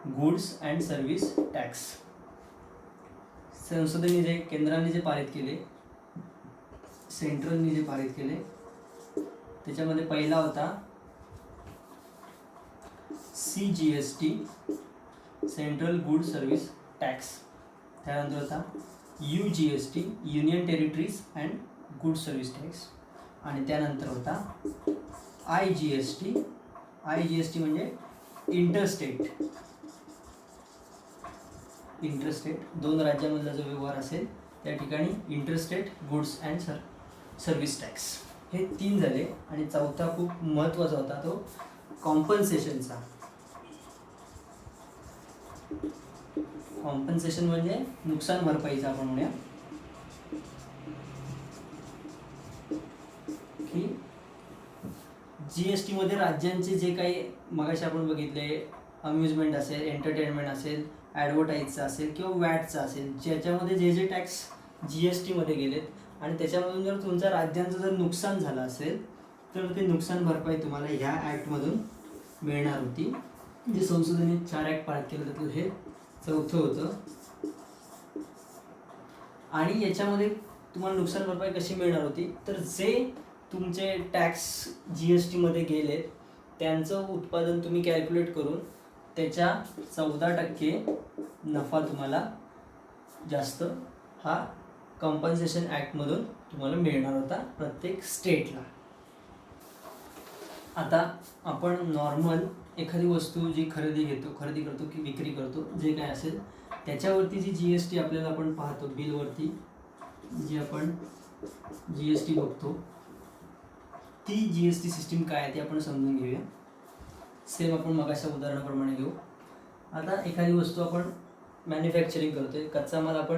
goods and service tax. संसदेने जे केंद्राने जे पारित केले, सेंट्रलने जे पारित केले त्याच्यामध्ये पहिला होता CGST, central good service tax. त्यानंतर होता UGST, union territories and good service tax. आणि त्यानंतर होता IGST म्हणजे इंटरस्टेट 2 राज्यामधला जो व्यवहार असेल त्या ठिकाणी interstate goods and service tax. हे 3 झाले. आणि चौथा खूप महत्त्वाचा होता तो कॉम्पन्सेशनचा. कॉम्पन्सेशन म्हणजे नुकसान भरपाईचा आपण म्हणूया की GST मध्ये राज्यांचे जे काही मगाशी आपण बघितले अम्युजमेंट असेल, एंटरटेनमेंट असेल, ॲडव्हर्टाईजचा असेल किंवा वॅटचा असेल, ज्याच्यामध्ये जे टॅक्स GST मध्ये गेलेत आणि त्याच्यामधून जर तुमच्या राज्यांचं जर नुकसान झालं असेल तर ते नुकसान भरपाई तुम्हाला ह्या ॲक्टमधून मिळणार होती. जे संसदेने 4 ॲक्ट पारित केलं त्यातलं हे चौथं होतं. आणि याच्यामध्ये तुम्हाला नुकसान भरपाई कशी मिळणार होती, तर जे तुमचे टॅक्स GST मध्ये गेले त्यांचं उत्पादन तुम्ही कॅल्क्युलेट करून त्याच्या 14% नफा तुम्हाला जास्त हा कॉम्पन्सेशन ॲक्टमधून तुम्हाला मिळणार होता प्रत्येक स्टेटला. आता आपण नॉर्मल एखादी वस्तू जी खरेदी करतो की विक्री करतो, जे काय असेल त्याच्यावरती जी GST आपल्याला आपण पाहतो बिलवरती, जी आपण GST बघतो, ती GST सिस्टीम काय आहे ते आपण समजून घेऊया. सेम आपण मगाच्या उदाहरणाप्रमाणे घेऊ. आता एखादी वस्तू आपण मॅन्युफॅक्चरिंग करतोय, कच्चा माल आपण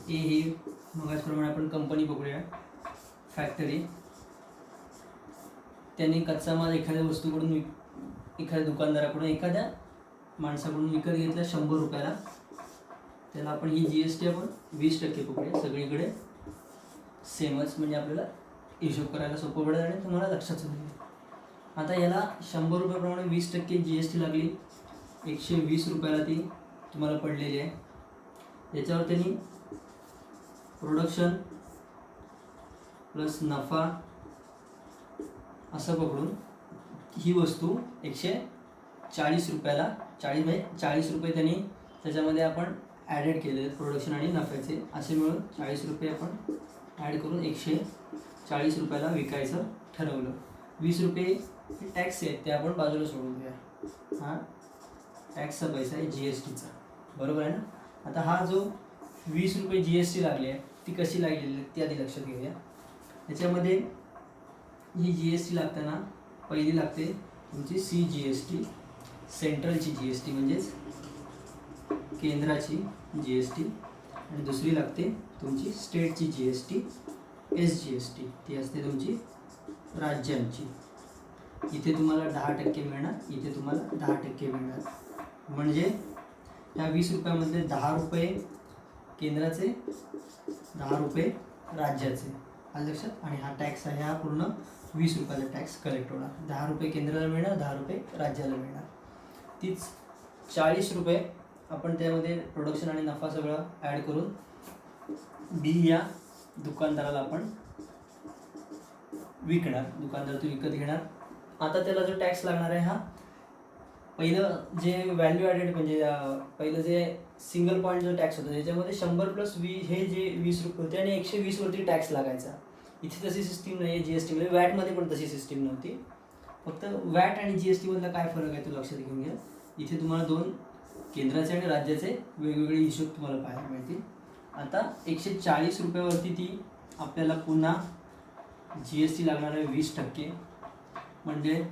ही मगाचप्रमाणे आपण कंपनी बघूया, फॅक्टरी. त्यांनी कच्चा माल एखाद्या वस्तूकडून एखाद्या दुकानदाराकडून एखाद्या माणसाकडून विकत घेतला 100 रुपयाला, त्याला आपण ही GST आपण 20% पकडूया. सगळीकडे सेमच, म्हणजे आपल्याला हिशोब करायला सोपं पडेल आणि तुम्हाला लक्षात येईल. आता याला 100 रुपयाप्रमाणे 20% GST लागली, 120 रुपयाला ती तुम्हाला पडलेली आहे. याच्यावर त्यांनी प्रोडक्शन प्लस नफा असं पकडून ही वस्तू 140 रुपयाला, 40 रुपये त्यांनी त्याच्यामध्ये आपण ॲडेड केले प्रोडक्शन आणि नफ्याचे, असे मिळून 40 रुपये आपण ॲड करून 140 रुपयाला विकायचं ठरवलं. 20 रुपये टॅक्स आहेत ते आपण बाजूला सोडून द्या. हा टॅक्सचा पैसा आहे GSTचा, बरोबर आहे ना. आता हा जो 20 रुपये GST लागली आहे ती कशी लागलेली आहे ती आधी लक्षात घेऊया. त्याच्यामध्ये ही GST लागताना पहिली लागते तुमची CGST, सेंट्रलची GST म्हणजेच केंद्राची GST, आणि दुसरी लागते तुमची स्टेटची GST SGST, ती असते तुमची राज्यांची. इथे तुम्हाला 10% मिळणार, इथे तुम्हाला 10% मिळणार. म्हणजे ह्या 20 रुपयामधले 10 रुपये केंद्राचे, 10 रुपये राज्याचे, आलं लक्षात. आणि हा टॅक्स आहे, हा पूर्ण 20 रुपयाचा टॅक्स कलेक्ट होणार. 10 रुपये केंद्राला मिळणार, 10 रुपये राज्याला मिळणार. तीच 40 रुपये आपण त्यामध्ये प्रोडक्शन आणि नफा सगळं ॲड करून बी या दुकानदाराला आपण विकणार, दुकानदार तो विकत घेणार. आता त्याला जो टॅक्स लागणार आहे, हा पहिलं जे व्हॅल्यू ॲडेड म्हणजे पहिलं जे सिंगल पॉईंट जो टॅक्स होता त्याच्यामध्ये 100 प्लस 20 हे जे 20 रुपये होते आणि 120 वरती टॅक्स लागायचा. इथे तशी सिस्टीम नाही आहे GST मध्ये. वॅटमध्ये पण तशी सिस्टीम नव्हती. फक्त वॅट आणि GST मधला काय फरक आहे तो लक्षात घेऊन घ्या. इथे तुम्हाला 2 केंद्राचे आणि राज्याचे वेगवेगळे हिशोब तुम्हाला पाहायला मिळतील. आता 140 रुपयावरती ती आपल्याला पुन्हा GST लागणार आहे 20%. म्हणजे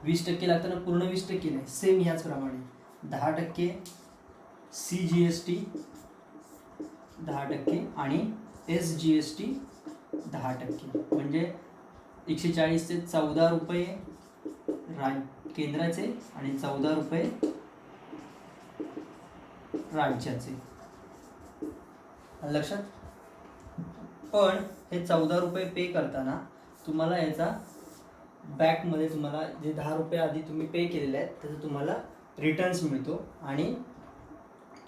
20% लागताना पूर्ण 20% नाही, सेम ह्याचप्रमाणे 10% CGST 10% आणि SGST 10%. म्हणजे 140 चे 14 रुपये केंद्राचे आणि 14 रुपये राज्याचे, लक्षात. पण हे 14 रुपये पे करताना तुम्हाला याचा बॅकमध्ये तुम्हाला जे 10 रुपये आधी तुम्ही पे केलेले आहेत त्याचा तुम्हाला रिटर्न्स मिळतो आणि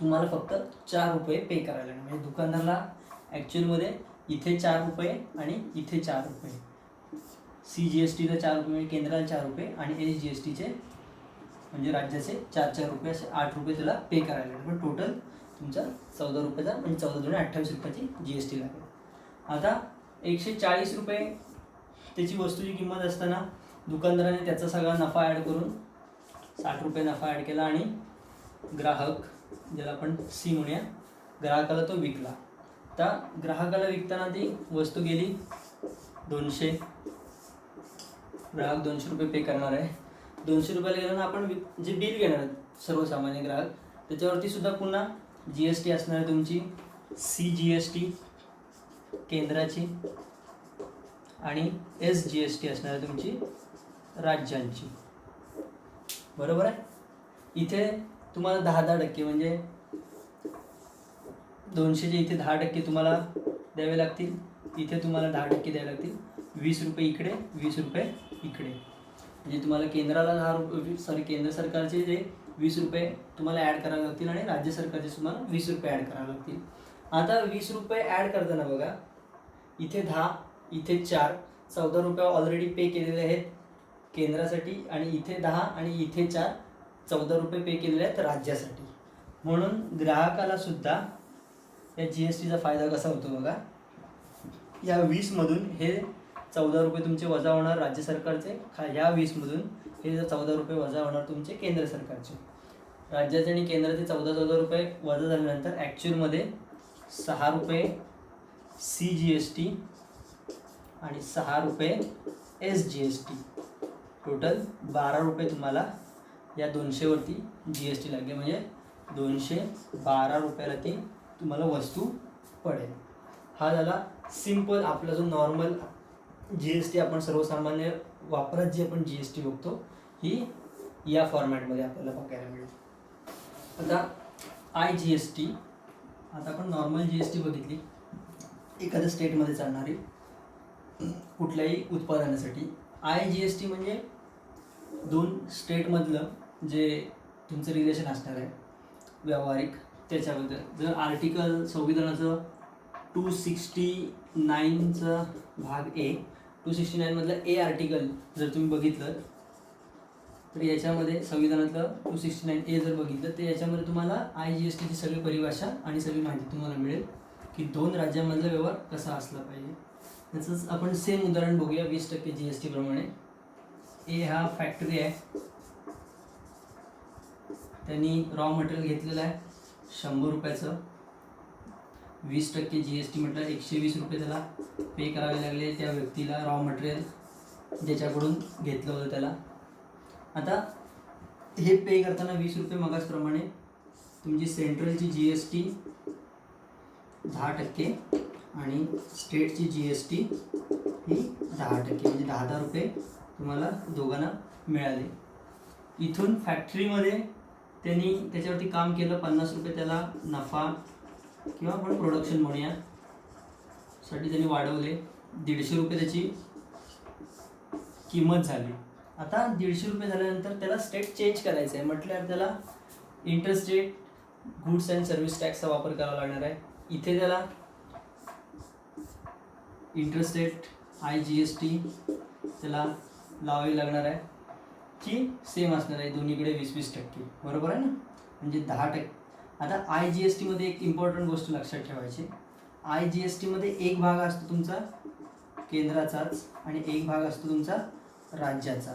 तुम्हाला फक्त 4 रुपये पे करायला लागणार. म्हणजे दुकानदाराला ॲक्च्युअलमध्ये इथे 4 रुपये आणि इथे 4 रुपये, CGSTला 4 रुपये म्हणजे केंद्राला 4 रुपये आणि SGSTचे म्हणजे राज्याचे 4 रुपये, असे 8 रुपये त्याला पे करायला लागेल. पण टोटल तुमचा 14 रुपयाचा म्हणजे 14 28 रुपयाची GST लागेल. आता 140 रुपये त्याची वस्तूची किंमत असताना दुकानदाराने त्याचा सगळा नफा ॲड करून 60 रुपये नफा ॲड केला आणि ग्राहक, ज्याला आपण C म्हणूया, ग्राहकाला तो विकला. तर ग्राहकाला विकताना ती वस्तू गेली 200, ग्राहक 200 रुपये पे करणार आहे. 200 रुपयाला गेल्यानं आपण जे बिल घेणार सर्वसामान्य ग्राहक त्याच्यावरती सुद्धा पुन्हा GST असणार आहे तुमची CGST केंद्राची आणि SGST असणार आहे तुमची राज्यांची, बरोबर आहे. इथे तुम्हाला 10% म्हणजे 200चे इथे 10% तुम्हाला द्यावे लागतील, इथे तुम्हाला 10% द्यावे लागतील. 20 रुपये इकडे, 20 रुपये इकडे. म्हणजे तुम्हाला केंद्राला 10 रुपये केंद्र सरकारचे जे 20 रुपये तुम्हाला ॲड करावे लागतील आणि राज्य सरकारचे तुम्हाला 20 रुपये ॲड करावे लागतील. आता 20 रुपये ॲड करताना बघा, इथे 10, इथे 4, 14 रुपये ऑलरेडी पे केलेले आहेत केंद्रासाठी, आणि इथे 10 आणि इथे 4, 14 रुपये पे केलेले आहेत राज्यासाठी. म्हणून ग्राहकाला सुद्धा या GSTचा फायदा कसा होतो बघा, या 20मधून हे 14 रुपये तुमचे वजा होणार राज्य सरकारचे, ह्या 20मधून हे 14 रुपये वजा होणार तुमचे केंद्र सरकारचे. राज्याचे आणि केंद्राचे 14 रुपये वजा झाल्यानंतर ॲक्च्युअलमध्ये 6 रुपये CGST आणि 6 रुपये SGST, टोटल 12 रुपये तुम्हाला या 200वरती GST लागेल. म्हणजे 212 रुपयाला ती तुम्हाला वस्तू पडेल. हा झाला सिम्पल आपला जो नॉर्मल GST आपण सर्वसामान्य वापरात जी आपण GST बघतो ही या फॉर्मॅटमध्ये आपल्याला बघायला मिळेल. आता IGST, आता आपण नॉर्मल GST बघितली एखाद्या स्टेटमध्ये चालणारी कुठल्याही उत्पादनासाठी. IGST म्हणजे 2 स्टेटमधलं जे तुमचं रिलेशन असणार आहे व्यावहारिक त्याच्याबद्दल. जर आर्टिकल संविधानाचं 269चा भाग A, 269मधलं A आर्टिकल जर तुम्ही बघितलं तर याच्यामध्ये संविधानातलं 269A जर बघितलं तर याच्यामध्ये तुम्हाला IGSTची सगळी परिभाषा आणि सगळी माहिती तुम्हाला मिळेल की 2 राज्यांमधला व्यवहार कसा असला पाहिजे. त्याचंच आपण सेम उदाहरण बघूया 20% GST प्रमाणे. A हा फॅक्टरी आहे, त्यांनी रॉ मटेरियल घेतलेलं आहे 100 रुपयाचं, 20% GST म्हटलं 120 रुपये त्याला पे करावे लागले त्या व्यक्तीला, रॉ मटेरियल ज्याच्याकडून घेतलं होतं त्याला. आता हे पे करताना 20 रुपये मगाचप्रमाणे तुमची सेंट्रलची GST 10% आणि स्टेटची GST ही 10%, म्हणजे 10 रुपये तुम्हाला दोघांना मिळाले. इथून फॅक्टरीमध्ये त्यांनी त्याच्यावरती काम केलं, 50 रुपये त्याला नफा किंवा आपण प्रोडक्शन म्हणूया साठी त्यांनी वाढवले, 150 रुपये त्याची किंमत झाली. आता 150 रुपये झाल्यानंतर त्याला स्टेट चेंज करायचं आहे म्हटल्यावर त्याला इंटरस्टेट गुड्स अँड सर्व्हिस टॅक्सचा वापर करावा लागणार आहे. इथे त्याला इंटरस्टेट IGST त्याला लावावी लागणार आहे, की सेम असणार आहे दोन्हीकडे 20%, बरोबर आहे ना, म्हणजे 10%. आता IGSTमध्ये एक इम्पॉर्टंट गोष्ट लक्षात ठेवायची, IGSTमध्ये एक भाग असतो तुमचा केंद्राचाच आणि एक भाग असतो तुमचा राज्याचा.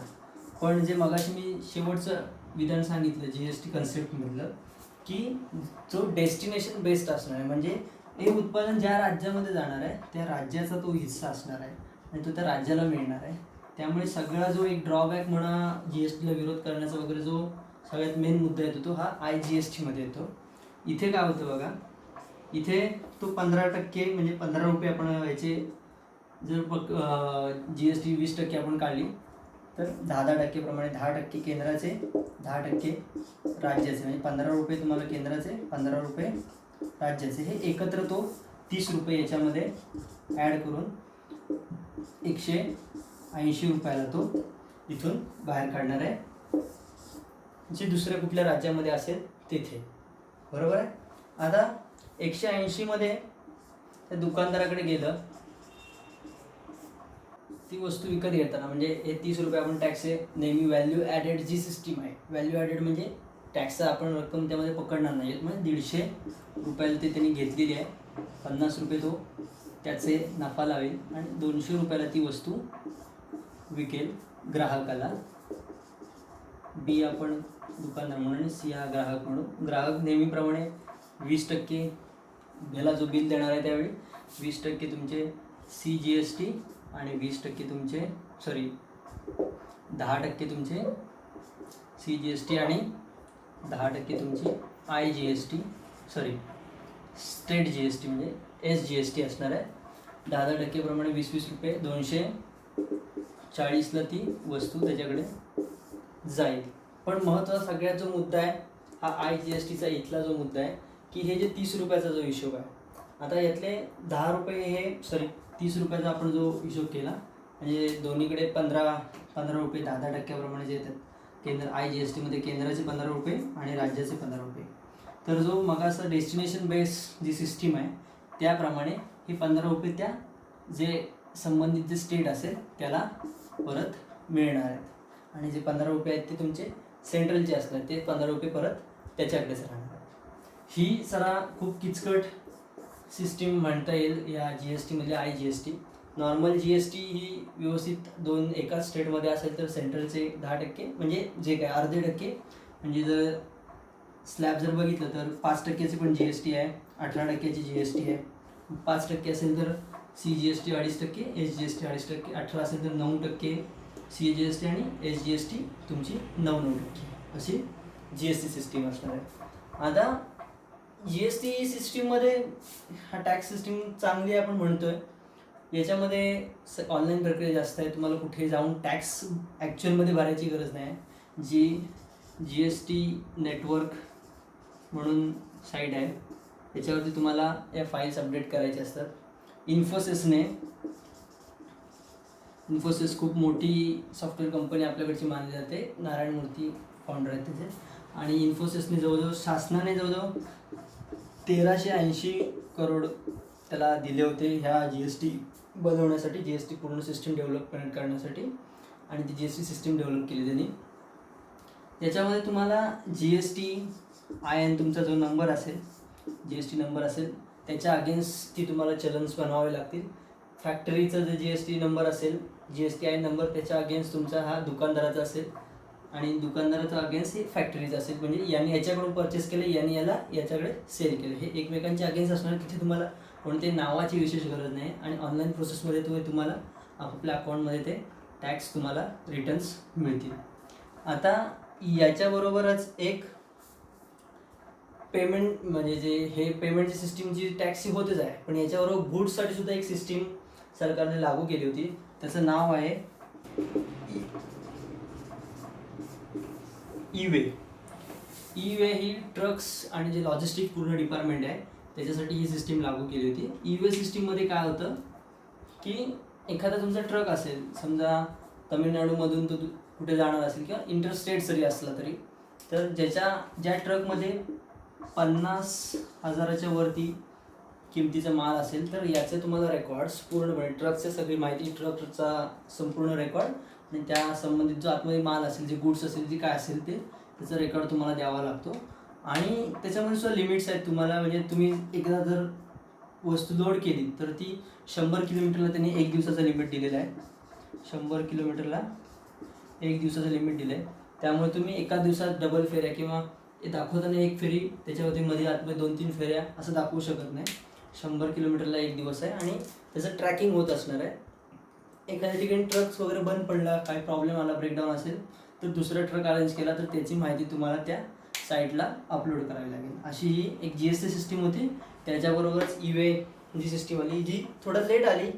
पण जे मगाशी मी शेवटचं विधान सांगितलं GST कन्सेप्टमधलं, की जो डेस्टिनेशन बेस्ड असणार आहे, म्हणजे हे उत्पादन ज्या राज्यामध्ये जाणार आहे त्या राज्याचा तो हिस्सा असणार आहे आणि तो त्या राज्याला मिळणार आहे. त्यामुळे सगळा जो एक ड्रॉबॅक म्हणा GSTला विरोध करण्याचा वगैरे जो सगळ्यात मेन मुद्दा येतो तो हा IGSTमध्ये येतो. इथे काय होतं बघा, इथे तो 15% म्हणजे 15 रुपये आपण याचे जर GST 20% आपण काढली तर 10% प्रमाणे 10% केंद्राचे, 10% राज्याचे, म्हणजे 15 रुपये तुम्हाला केंद्राचे, 15 रुपये राज्याचे, हे एकत्र तो 30 रुपये याच्यामध्ये ॲड करून 180 रुपयाला तो इथून बाहेर काढणार आहे, जे दुसऱ्या कुठल्या राज्यामध्ये असेल तिथे, बरोबर आहे. आता 180मध्ये त्या दुकानदाराकडे गेलं, ती वस्तू विकत घेताना म्हणजे हे 30 रुपये आपण टॅक्स आहे नेहमी व्हॅल्यू ॲडेड जी सिस्टीम आहे, व्हॅल्यू ॲडेड म्हणजे टॅक्सचा आपण रक्कम त्यामध्ये पकडणार नाही, म्हणजे 150 रुपयाला ते त्यांनी घेतलेली आहे, 50 रुपये तो त्याचे नफा लावेल आणि 200 रुपयाला ती वस्तू विकेल ग्राहकाला. B आपण दुकानदार म्हणून, C हा ग्राहक म्हणून. ग्राहक नेहमीप्रमाणे 20% ह्याला जो बिल देणार आहे त्यावेळी 20% तुमचे CGST आणि 20% तुमचे 10% तुमचे CGST आणि 10% तुमची IGST स्टेट GST म्हणजे SGST असणार आहे. 10% प्रमाणे 20 रुपये 240ला ती वस्तू त्याच्याकडे जाईल. पण महत्त्वाचा सगळ्यात जो मुद्दा आहे हा IGSTचा इथला जो मुद्दा आहे की हे जे 30 रुपयाचा जो हिशोब आहे, आता यातले 10 रुपये हे 30 रुपयाचा आपण जो हिशोब केला म्हणजे दोन्हीकडे 15 रुपये 10% प्रमाणे जे येतात केंद्र IGSTमध्ये केंद्राचे 15 रुपये आणि राज्याचे 15 रुपये, तर जो मगाचा डेस्टिनेशन बेस जी सिस्टीम आहे त्याप्रमाणे हे 15 रुपये त्या जे संबंधित जे स्टेट असेल त्याला परत मिळणार आहेत आणि जे 15 रुपये आहेत ते तुमचे सेंट्रलचे असणार, ते 15 रुपये परत त्याच्याकडेच राहणार. ही जरा खूप किचकट सिस्टीम म्हणता येईल या GSTमधली IGST. नॉर्मल GST ही व्यवस्थित एकाच स्टेटमध्ये असेल तर सेंट्रलचे 10% म्हणजे जे काय अर्धे टक्के, म्हणजे जर स्लॅब जर बघितलं तर 5% पण GST आहे, 18% GST आहे. 5% असेल तर CGST 2.5%, SGST 2.5%, 18 असेल तर 9% CGST आणि SGST तुमची 9% अशी GST सिस्टीम असणार आहे. आता GST सिस्टीममध्ये हा टॅक्स सिस्टीम चांगली आहे आपण म्हणतोय, याच्यामध्ये ऑनलाईन प्रक्रिया जास्त आहे, तुम्हाला कुठे जाऊन टॅक्स ॲक्च्युअलमध्ये भरायची गरज नाही. जी GST नेटवर्क म्हणून साईट आहे त्याच्यावरती तुम्हाला या फाईल्स अपडेट करायच्या असतात. इन्फोसिस खूप मोठी सॉफ्टवेअर कंपनी आपल्याकडची मानली जाते, नारायण मूर्ती फाउंडर आहेत त्याचे. आणि इन्फोसिसने शासनाने जवळजवळ 1380 करोड त्याला दिले होते ह्या GST बनवण्यासाठी, GST पूर्ण सिस्टीम डेव्हलपमेंट करण्यासाठी, आणि ती GST सिस्टीम डेव्हलप केली त्यांनी. याच्यामध्ये तुम्हाला GSTIN तुमचा जो नंबर असेल, GST नंबर असेल त्याच्या अगेन्स्ट ती तुम्हाला चलन्स बनवावे लागतील. फॅक्टरीचा जो GST नंबर असेल, GSTIN नंबर, त्याच्या अगेन्स्ट तुमचा हा दुकानदाराचा असेल आणि दुकानदाराचा अगेन्स्ट हे फॅक्टरीचं असेल. म्हणजे याने याच्याकडून परचेस केलं, याने याच्याकडे सेल केलं, हे एकमेकांच्या अगेन्स्ट असणार. तिथे तुम्हाला कोणते नावाची विशेष गरज नाही आणि ऑनलाईन प्रोसेसमध्ये तुम्हाला आपल्या अकाउंटमध्ये ते टॅक्स तुम्हाला रिटर्न्स मिळतील. आता याच्याबरोबरच एक पेमेंट म्हणजे जे हे पेमेंटची सिस्टीम जी टॅक्सची होतेच आहे, पण याच्याबरोबर गुड्ससाठी सुद्धा एक सिस्टीम सरकारने लागू केली होती. त्याचं नाव आहे ई-वे. ई-वे ही ट्रक्स आणि जे लॉजिस्टिक पूर्ण डिपार्टमेंट आहे त्याच्यासाठी ही सिस्टीम लागू केली होती. ई-वे सिस्टीममध्ये काय होतं की एखादा तुमचा ट्रक असेल, समजा तमिळनाडूमधून तो कुठे जाणार असेल किंवा इंटरस्टेट जरी असला तरी, तर ज्या ट्रकमध्ये 50,000च्या वरती किमतीचा माल असेल तर याचे तुम्हाला रेकॉर्ड्स पूर्णपणे ट्रकच्या सगळी माहिती, ट्रकचा संपूर्ण रेकॉर्ड आणि त्या संबंधित जो आतमध्ये माल असेल, जे गुड्स असेल, जे काय असेल ते त्याचा रेकॉर्ड तुम्हाला द्यावा लागतो. आणि त्याच्यामध्ये सुद्धा लिमिट्स आहेत तुम्हाला. म्हणजे तुम्ही एकदा जर वस्तू लोड केली तर ती 100 किलोमीटरला त्यांनी 1 दिवसाचा लिमिट दिलेला आहे. 100 किलोमीटरला 1 दिवसाचं लिमिट दिलं आहे. त्यामुळे तुम्ही एका दिवसात डबल फेऱ्या किंवा दाखवताना एक फेरी त्याच्यावरती मध्ये आतमध्ये 2-3 फेऱ्या असं दाखवू शकत नाही. 100 किलोमीटरला 1 दिवस आहे आणि त्याचं ट्रॅकिंग होत असणार आहे. एखाद्या ठिकाणी ट्रक्स वगैरे बंद पडला, काही प्रॉब्लेम आला, ब्रेकडाऊन असेल तर दुसरा ट्रक अरेंज केला तर त्याची माहिती तुम्हाला त्या साईटला अपलोड करावी लागेल. अशी ही एक GST सिस्टीम होती. त्याच्याबरोबरच ई-वे जी सिस्टीम आली, जी थोडं लेट आली.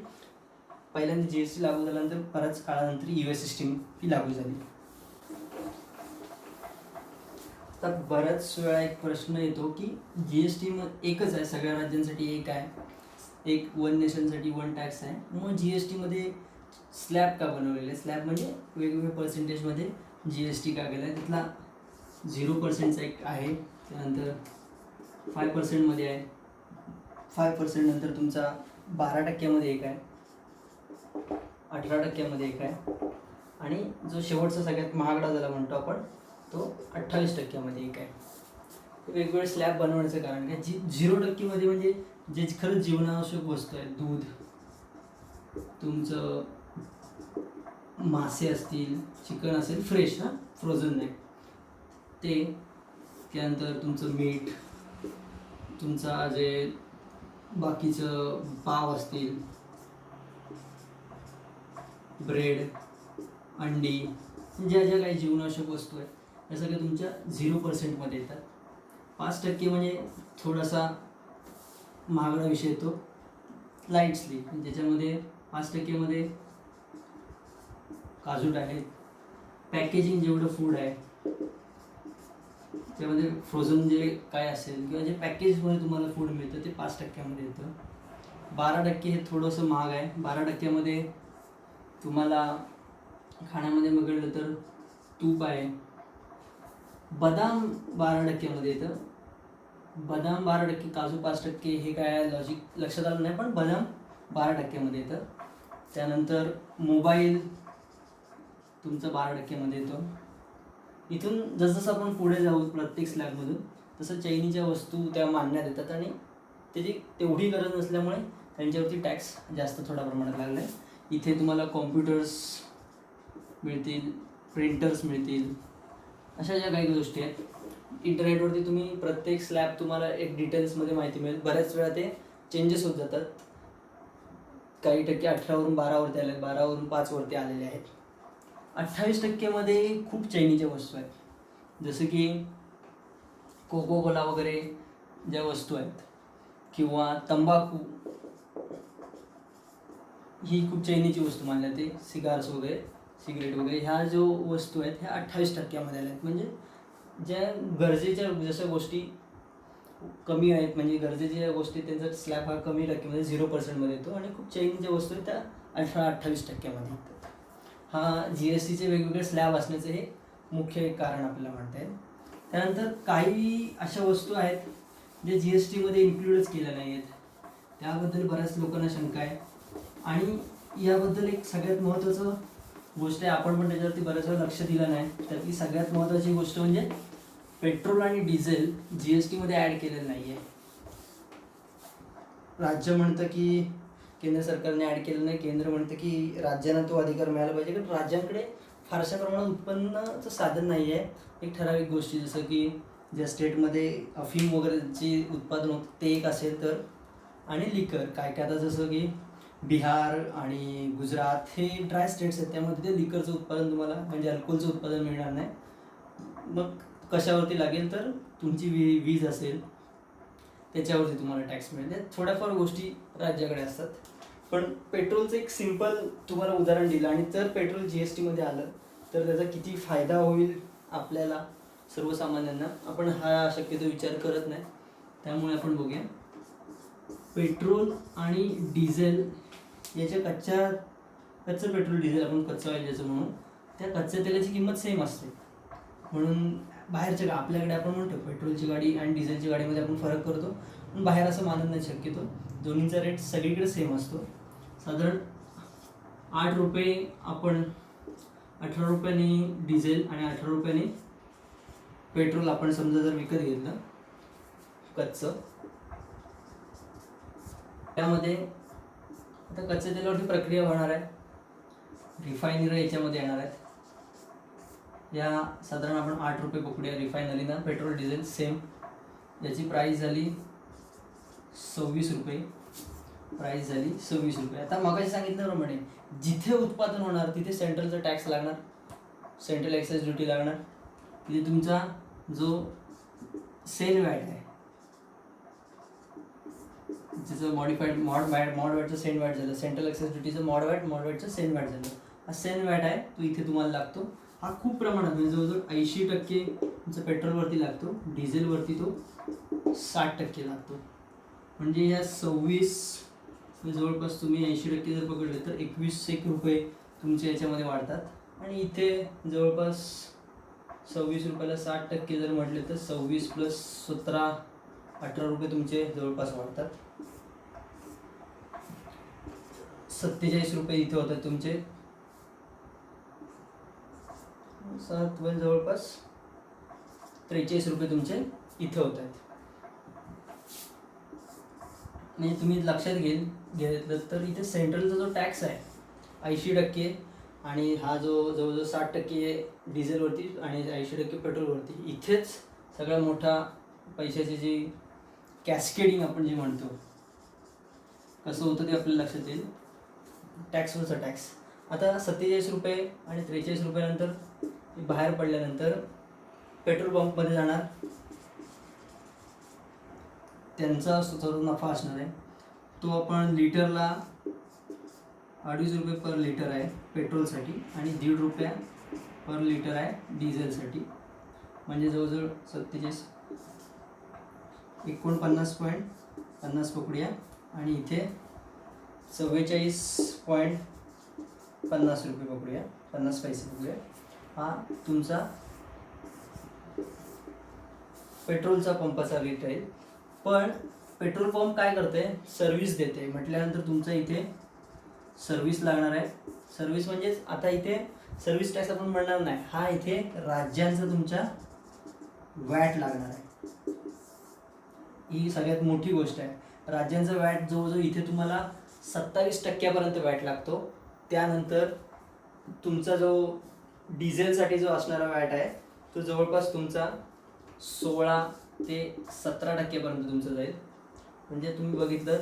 पहिल्यांदा GST लागू झाल्यानंतर बऱ्याच काळानंतर ई-वे सिस्टीम ही लागू झाली. तर बऱ्याच वेळा एक प्रश्न येतो की GST एकच आहे, सगळ्या राज्यांसाठी एक आहे, एक वन नेशनसाठी वन टॅक्स आहे, मग GSTमध्ये स्लॅब का बनवलेलं आहे? स्लॅब म्हणजे वेगवेगळ्या पर्सेंटेजमध्ये GST का केला आहे. त्यातला 0% एक आहे, त्यानंतर 5% आहे, 5% नंतर तुमचा 12% एक आहे, 18% एक आहे आणि जो शेवटचा सगळ्यात महागडा ज्याला म्हणतो आपण तो 28% एक आहे. वेगवेगळे स्लॅब बनवण्याचं कारण काय, 0% म्हणजे जे खरंच जीवनावश्यक वस्तू आहे, दूध, तुमचं मासे असतील, चिकन असेल फ्रेश ना, फ्रोझन नाही ते, त्यानंतर तुमचं मीठ, तुमचा जे बाकीचं पाव असतील, ब्रेड, अंडी, ज्या काही जीवनावश्यक वस्तू आहेत या सगळ्या तुमच्या 0% येतात. 5% म्हणजे थोडासा महागडा विषय येतो, लाईट्सली, ज्याच्यामध्ये 5% काजूट आहेत. पॅकेजिंग जेवढं फूड आहे त्यामध्ये फ्रोझन जे काय असेल किंवा जे पॅकेजमध्ये तुम्हाला फूड मिळतं ते 5% येतं. 12% हे थोडंसं महाग आहे. 12% तुम्हाला खाण्यामध्ये बघितलं तर तूप आहे. बदाम 12% येतं. बदाम 12%, काजू 5%, हे काय लॉजिक लक्षात आलं नाही, पण बदाम 12%मध्ये येतं. त्यानंतर मोबाईल तुमचं 12%मध्ये येतो. इथून जसजसं आपण पुढे जाऊ प्रत्येक स्लॅबमधून तसं चैनीच्या वस्तू त्या मानण्यात येतात आणि त्याची तेवढी गरज नसल्यामुळे त्यांच्यावरती टॅक्स जास्त थोड्या प्रमाणात लागला आहे. इथे तुम्हाला कॉम्प्युटर्स मिळतील, प्रिंटर्स मिळतील, अशा ज्या काही गोष्टी आहेत. इंटरनेटवरती तुम्ही प्रत्येक स्लॅब तुम्हाला एक डिटेल्समध्ये माहिती मिळेल. बऱ्याच वेळा ते चेंजेस होत जातात. काही टक्के 18वरून 12वरती आले, 12वरून 5वरती आलेले आहेत. 28%मध्ये खूप चैनीच्या वस्तू आहेत, जसं की कोको कोला वगैरे ज्या वस्तू आहेत किंवा तंबाखू, ही खूप चैनीची वस्तू मानली जाते. सिगार्स वगैरे, सिगरेट वगैरे, ह्या जो वस्तू आहेत ह्या 28%मध्ये आल्या आहेत. म्हणजे ज्या गरजेच्या जशा गोष्टी कमी आहेत, म्हणजे गरजेच्या गोष्टी त्यांचा स्लॅब हा कमी टक्क्यामध्ये 0%मध्ये येतो आणि खूप चैनीच्या वस्तू आहेत त्या 18-28%मध्ये येतात. हा GSTचे वेगवेगळे स्लॅब असण्याचं हे मुख्य एक कारण आपल्याला म्हणता येईल. त्यानंतर काही अशा वस्तू आहेत जे GSTमध्ये इन्क्लूडच केल्या नाही आहेत, त्याबद्दल बऱ्याच लोकांना शंका आहे. आणि याबद्दल एक सगळ्यात महत्त्वाचं गोष्ट आहे, आपण पण त्याच्यावरती बऱ्याच वेळा लक्ष दिलं नाही. त्यातली सगळ्यात महत्त्वाची गोष्ट म्हणजे पेट्रोल आणि डिझेल GSTमध्ये ॲड केलेलं नाही आहे. राज्य म्हणतं की केंद्र सरकारने ॲड केलं नाही, केंद्र म्हणतं की राज्यांना तो अधिकार मिळाला पाहिजे, कारण राज्यांकडे फारशा प्रमाणात उत्पन्नाचं साधन नाही आहे. एक ठराविक गोष्टी जसं की ज्या स्टेटमध्ये अफीम वगैरेचे उत्पादन होतं ते एक असेल तर, आणि लिकर काय काय, आता जसं की बिहार आणि गुजरात हे ड्राय स्टेट्स आहेत, त्यामध्ये ते लिकरचं उत्पादन तुम्हाला म्हणजे अल्कोहोलचं उत्पादन मिळणार नाही. मग कशावरती लागेल तर तुमची वीज असेल त्याच्यावरती तुम्हाला टॅक्स मिळेल. थोड्याफार गोष्टी राज्याकडे असतात. पण पेट्रोलचं एक सिम्पल तुम्हाला उदाहरण दिलं आणि जर पेट्रोल GSTमध्ये आलं तर त्याचा किती फायदा होईल आपल्याला सर्वसामान्यांना, आपण हा शक्यतो विचार करत नाही. त्यामुळे आपण बघूया पेट्रोल आणि डिझेल याच्या कच्चं पेट्रोल डिझेल आपण कच्चं ऑइल ज्याचं म्हणून, त्या कच्च्या तेलाची किंमत सेम असते. म्हणून बाहेरच्या आपल्याकडे आपण म्हणतो पेट्रोलची गाडी आणि डिझेलची गाडीमध्ये आपण फरक करतो, पण बाहेर असं मानत नाही शक्यतो. दोन्हीचा रेट सगळीकडे सेम असतो. साधारण 8 रुपये आपण 18 रुपयाने डिझेल आणि 18 रुपयाने पेट्रोल आपण समजा जर विकत घेतलं कच्चं, त्यामध्ये आता कच्च्या तेलावरती प्रक्रिया होणार आहे, रिफायनरी याच्यामध्ये येणार आहेत. या साधारण आपण 8 रुपये पकडूया रिफायनरीना. पेट्रोल डिझेल सेम, याची प्राईस झाली 26 रुपये. प्राईस झाली 26 रुपये. आता मगाशी सांगितल्याप्रमाणे जिथे उत्पादन होणार तिथे सेंट्रलचा टॅक्स लागणार, सेंट्रल एक्साइज ड्युटी लागणार. तिथे तुमचा जो सेल वॅट आहे, ज्याचं मॉड वॅटचं सेन वॅट झालं, सेंट्रल एक्साइज ड्युटीचं मॉड वॅटचं सेन वॅट झालं. हा सेन वॅट आहे तो इथे तुम्हाला लागतो. हा खूप प्रमाणात म्हणजे जवळजवळ 80% तुमचं पेट्रोलवरती लागतो, डिझेलवरती तो 60% लागतो. म्हणजे या 26 जवळपास तुम्ही 80% जर पकडले तर 21 रुपये तुमचे याच्यामध्ये वाढतात. आणि इथे जवळपास 26 रुपयाला 60% जर म्हटले तर 26 + 17 18 रुपये तुमचे जवळपास वाढतात. 47 रुपये इथे होतात तुमचे. 7 जवळपास 43 रुपये तुमचे इथे होत आहेत. म्हणजे तुम्ही लक्षात घेतलं तर इथे सेंट्रलचा जो टॅक्स आहे 80% आणि हा जो जवळजवळ 60% डिझेलवरती आणि 80% पेट्रोलवरती, इथेच सगळ्यात मोठा पैशाची जी कॅस्केडिंग आपण जे म्हणतो कसं होतं ते आपल्याला लक्षात येईल. टॅक्सवरचा टॅक्स आता 47 रुपये आणि 43 रुपयानंतर बाहेर पडल्यानंतर पेट्रोल पंपमध्ये जाणार, त्यांचा जो नफा असणार आहे तो आपण लिटरला 2.5 रुपये पर लिटर आहे पेट्रोलसाठी आणि 1.5 रुपया पर लिटर आहे डिझेलसाठी. म्हणजे जवळजवळ 47 49.50 पकडूया आणि इथे 44.50 रुपये पकडूया, 50 पैसे पकडूया. हा तुमचा पेट्रोलचा पंपाचा रेट आहे. पण पेट्रोल पंप काय करते, सर्व्हिस देते म्हटल्यानंतर तुमचं इथे सर्व्हिस लागणार आहे. सर्व्हिस म्हणजेच आता इथे सर्व्हिस टॅक्स आपण म्हणणार नाही, हा इथे राज्यांचा तुमच्या वॅट लागणार आहे. ही सगळ्यात मोठी गोष्ट आहे. राज्यांचा वॅट जवळजवळ इथे तुम्हाला 27% वॅट लागतो. त्यानंतर तुमचा जो डिझेलसाठी जो असणारा वॅट आहे तो जवळपास तुमचा 16 ते 17% तुमचं जाईल. म्हणजे तुम्ही बघितलं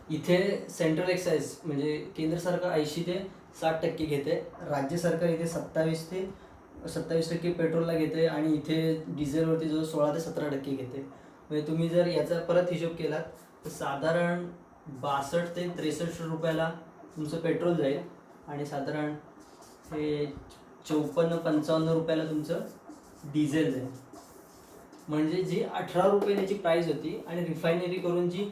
इथे सेंट्रल एक्साईज म्हणजे केंद्र सरकार 80 ते 60% घेते, राज्य सरकार इथे 27% पेट्रोलला घेते आणि इथे डिझेलवरती जो 16 ते 17% घेते. म्हणजे तुम्ही जर याचा परत हिशोब केला तर साधारण 62 ते 63 रुपयाला तुमचं पेट्रोल जाईल आणि साधारण हे 54-55 रुपयाला तुमचं डिझेल जाईल. म्हणजे जी 18 रुपये त्याची प्राईस होती आणि रिफायनरी करून जी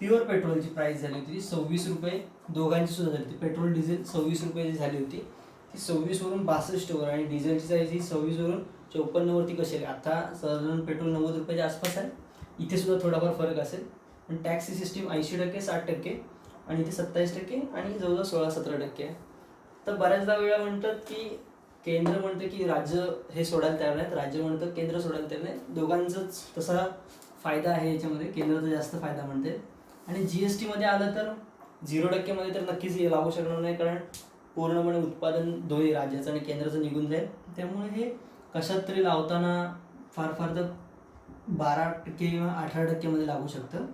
प्युअर पेट्रोलची प्राईस झाली होती ती 26 रुपये दोघांची सुद्धा झाली होती. पेट्रोल डिझेल 26 रुपये जी झाली होती ती 26वरून 62वर आणि डिझेलची साईज ही 26वरून 54वरती कशी आहे. आता साधारण पेट्रोल 90 रुपयाच्या आसपास आहे. इथे सुद्धा थोडाफार फरक असेल. पण टॅक्सची सिस्टीम 80% 60% आणि इथे 27% आणि जवळजवळ 16-17% आहे. तर बऱ्याचदा वेळा म्हणतात की केंद्र म्हणतं की राज्य हे सोडायला तयार नाहीत, राज्य म्हणतं केंद्र सोडायला तयार नाही. दोघांचाच तसा फायदा आहे याच्यामध्ये, केंद्राचा जास्त फायदा म्हणते. आणि GST मध्ये आलं तर 0% मध्ये तर नक्कीच लागू शकणार नाही, कारण पूर्णपणे उत्पादन दोन्ही राज्याचं आणि केंद्राचं निघून जाईल. त्यामुळे हे कशात तरी लावताना फार तर 12% किंवा 18% मध्ये लागू शकतं.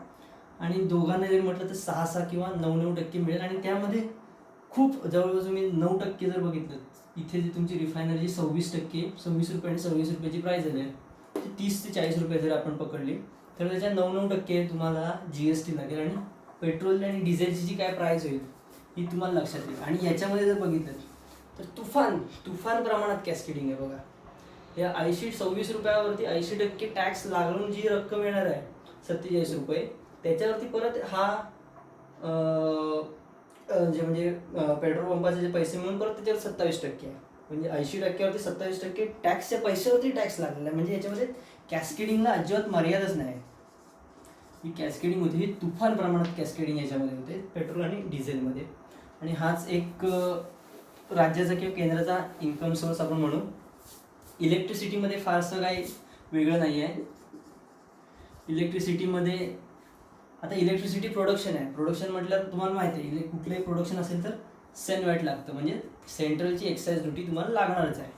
आणि दोघांना जरी म्हटलं तर 6 किंवा 9% मिळेल. आणि त्यामध्ये खूप जवळजवळ तुम्ही 9% जर बघितलं, इथे जी तुमची रिफायनरी 26%, 26 रुपये आणि 26 रुपयाची प्राईस झाली आहे, 30 ते 40 रुपये जर आपण पकडली तर त्याच्या 9% तुम्हाला GST लागेल. आणि पेट्रोल आणि डिझेलची जी काय प्राईस होईल ही तुम्हाला लक्षात येईल. आणि याच्यामध्ये जर बघितलं तर तुफान प्रमाणात कॅस्केडिंग आहे बघा. या 26 रुपयावरती 80% टॅक्स लागून जी रक्कम येणार आहे 47 रुपये, त्याच्यावरती परत हा जे म्हणजे पेट्रोल पंपाचे जे पैसे मिळून परत त्याच्यावर 27% आहे. म्हणजे 80%वरती 27% टॅक्सच्या पैशावरती टॅक्स लागलेला आहे. म्हणजे याच्यामध्ये कॅस्केडिंगला अजिबात मर्यादाच नाही. ही कॅस्केडिंग होती, ही तुफान प्रमाणात कॅस्केडिंग याच्यामध्ये होते पेट्रोल आणि डिझेलमध्ये. आणि हाच एक राज्याचा किंवा केंद्राचा इन्कम सोर्स आपण म्हणू. इलेक्ट्रिसिटीमध्ये फारसं काही वेगळं नाही आहे. इलेक्ट्रिसिटीमध्ये आता इलेक्ट्रिसिटी प्रोडक्शन आहे. प्रोडक्शन म्हटल्यावर तुम्हाला माहिती आहे कुठलंही प्रोडक्शन असेल तर सेन वॅट लागतं, म्हणजे सेंट्रलची एक्साईज ड्युटी तुम्हाला लागणारच आहे.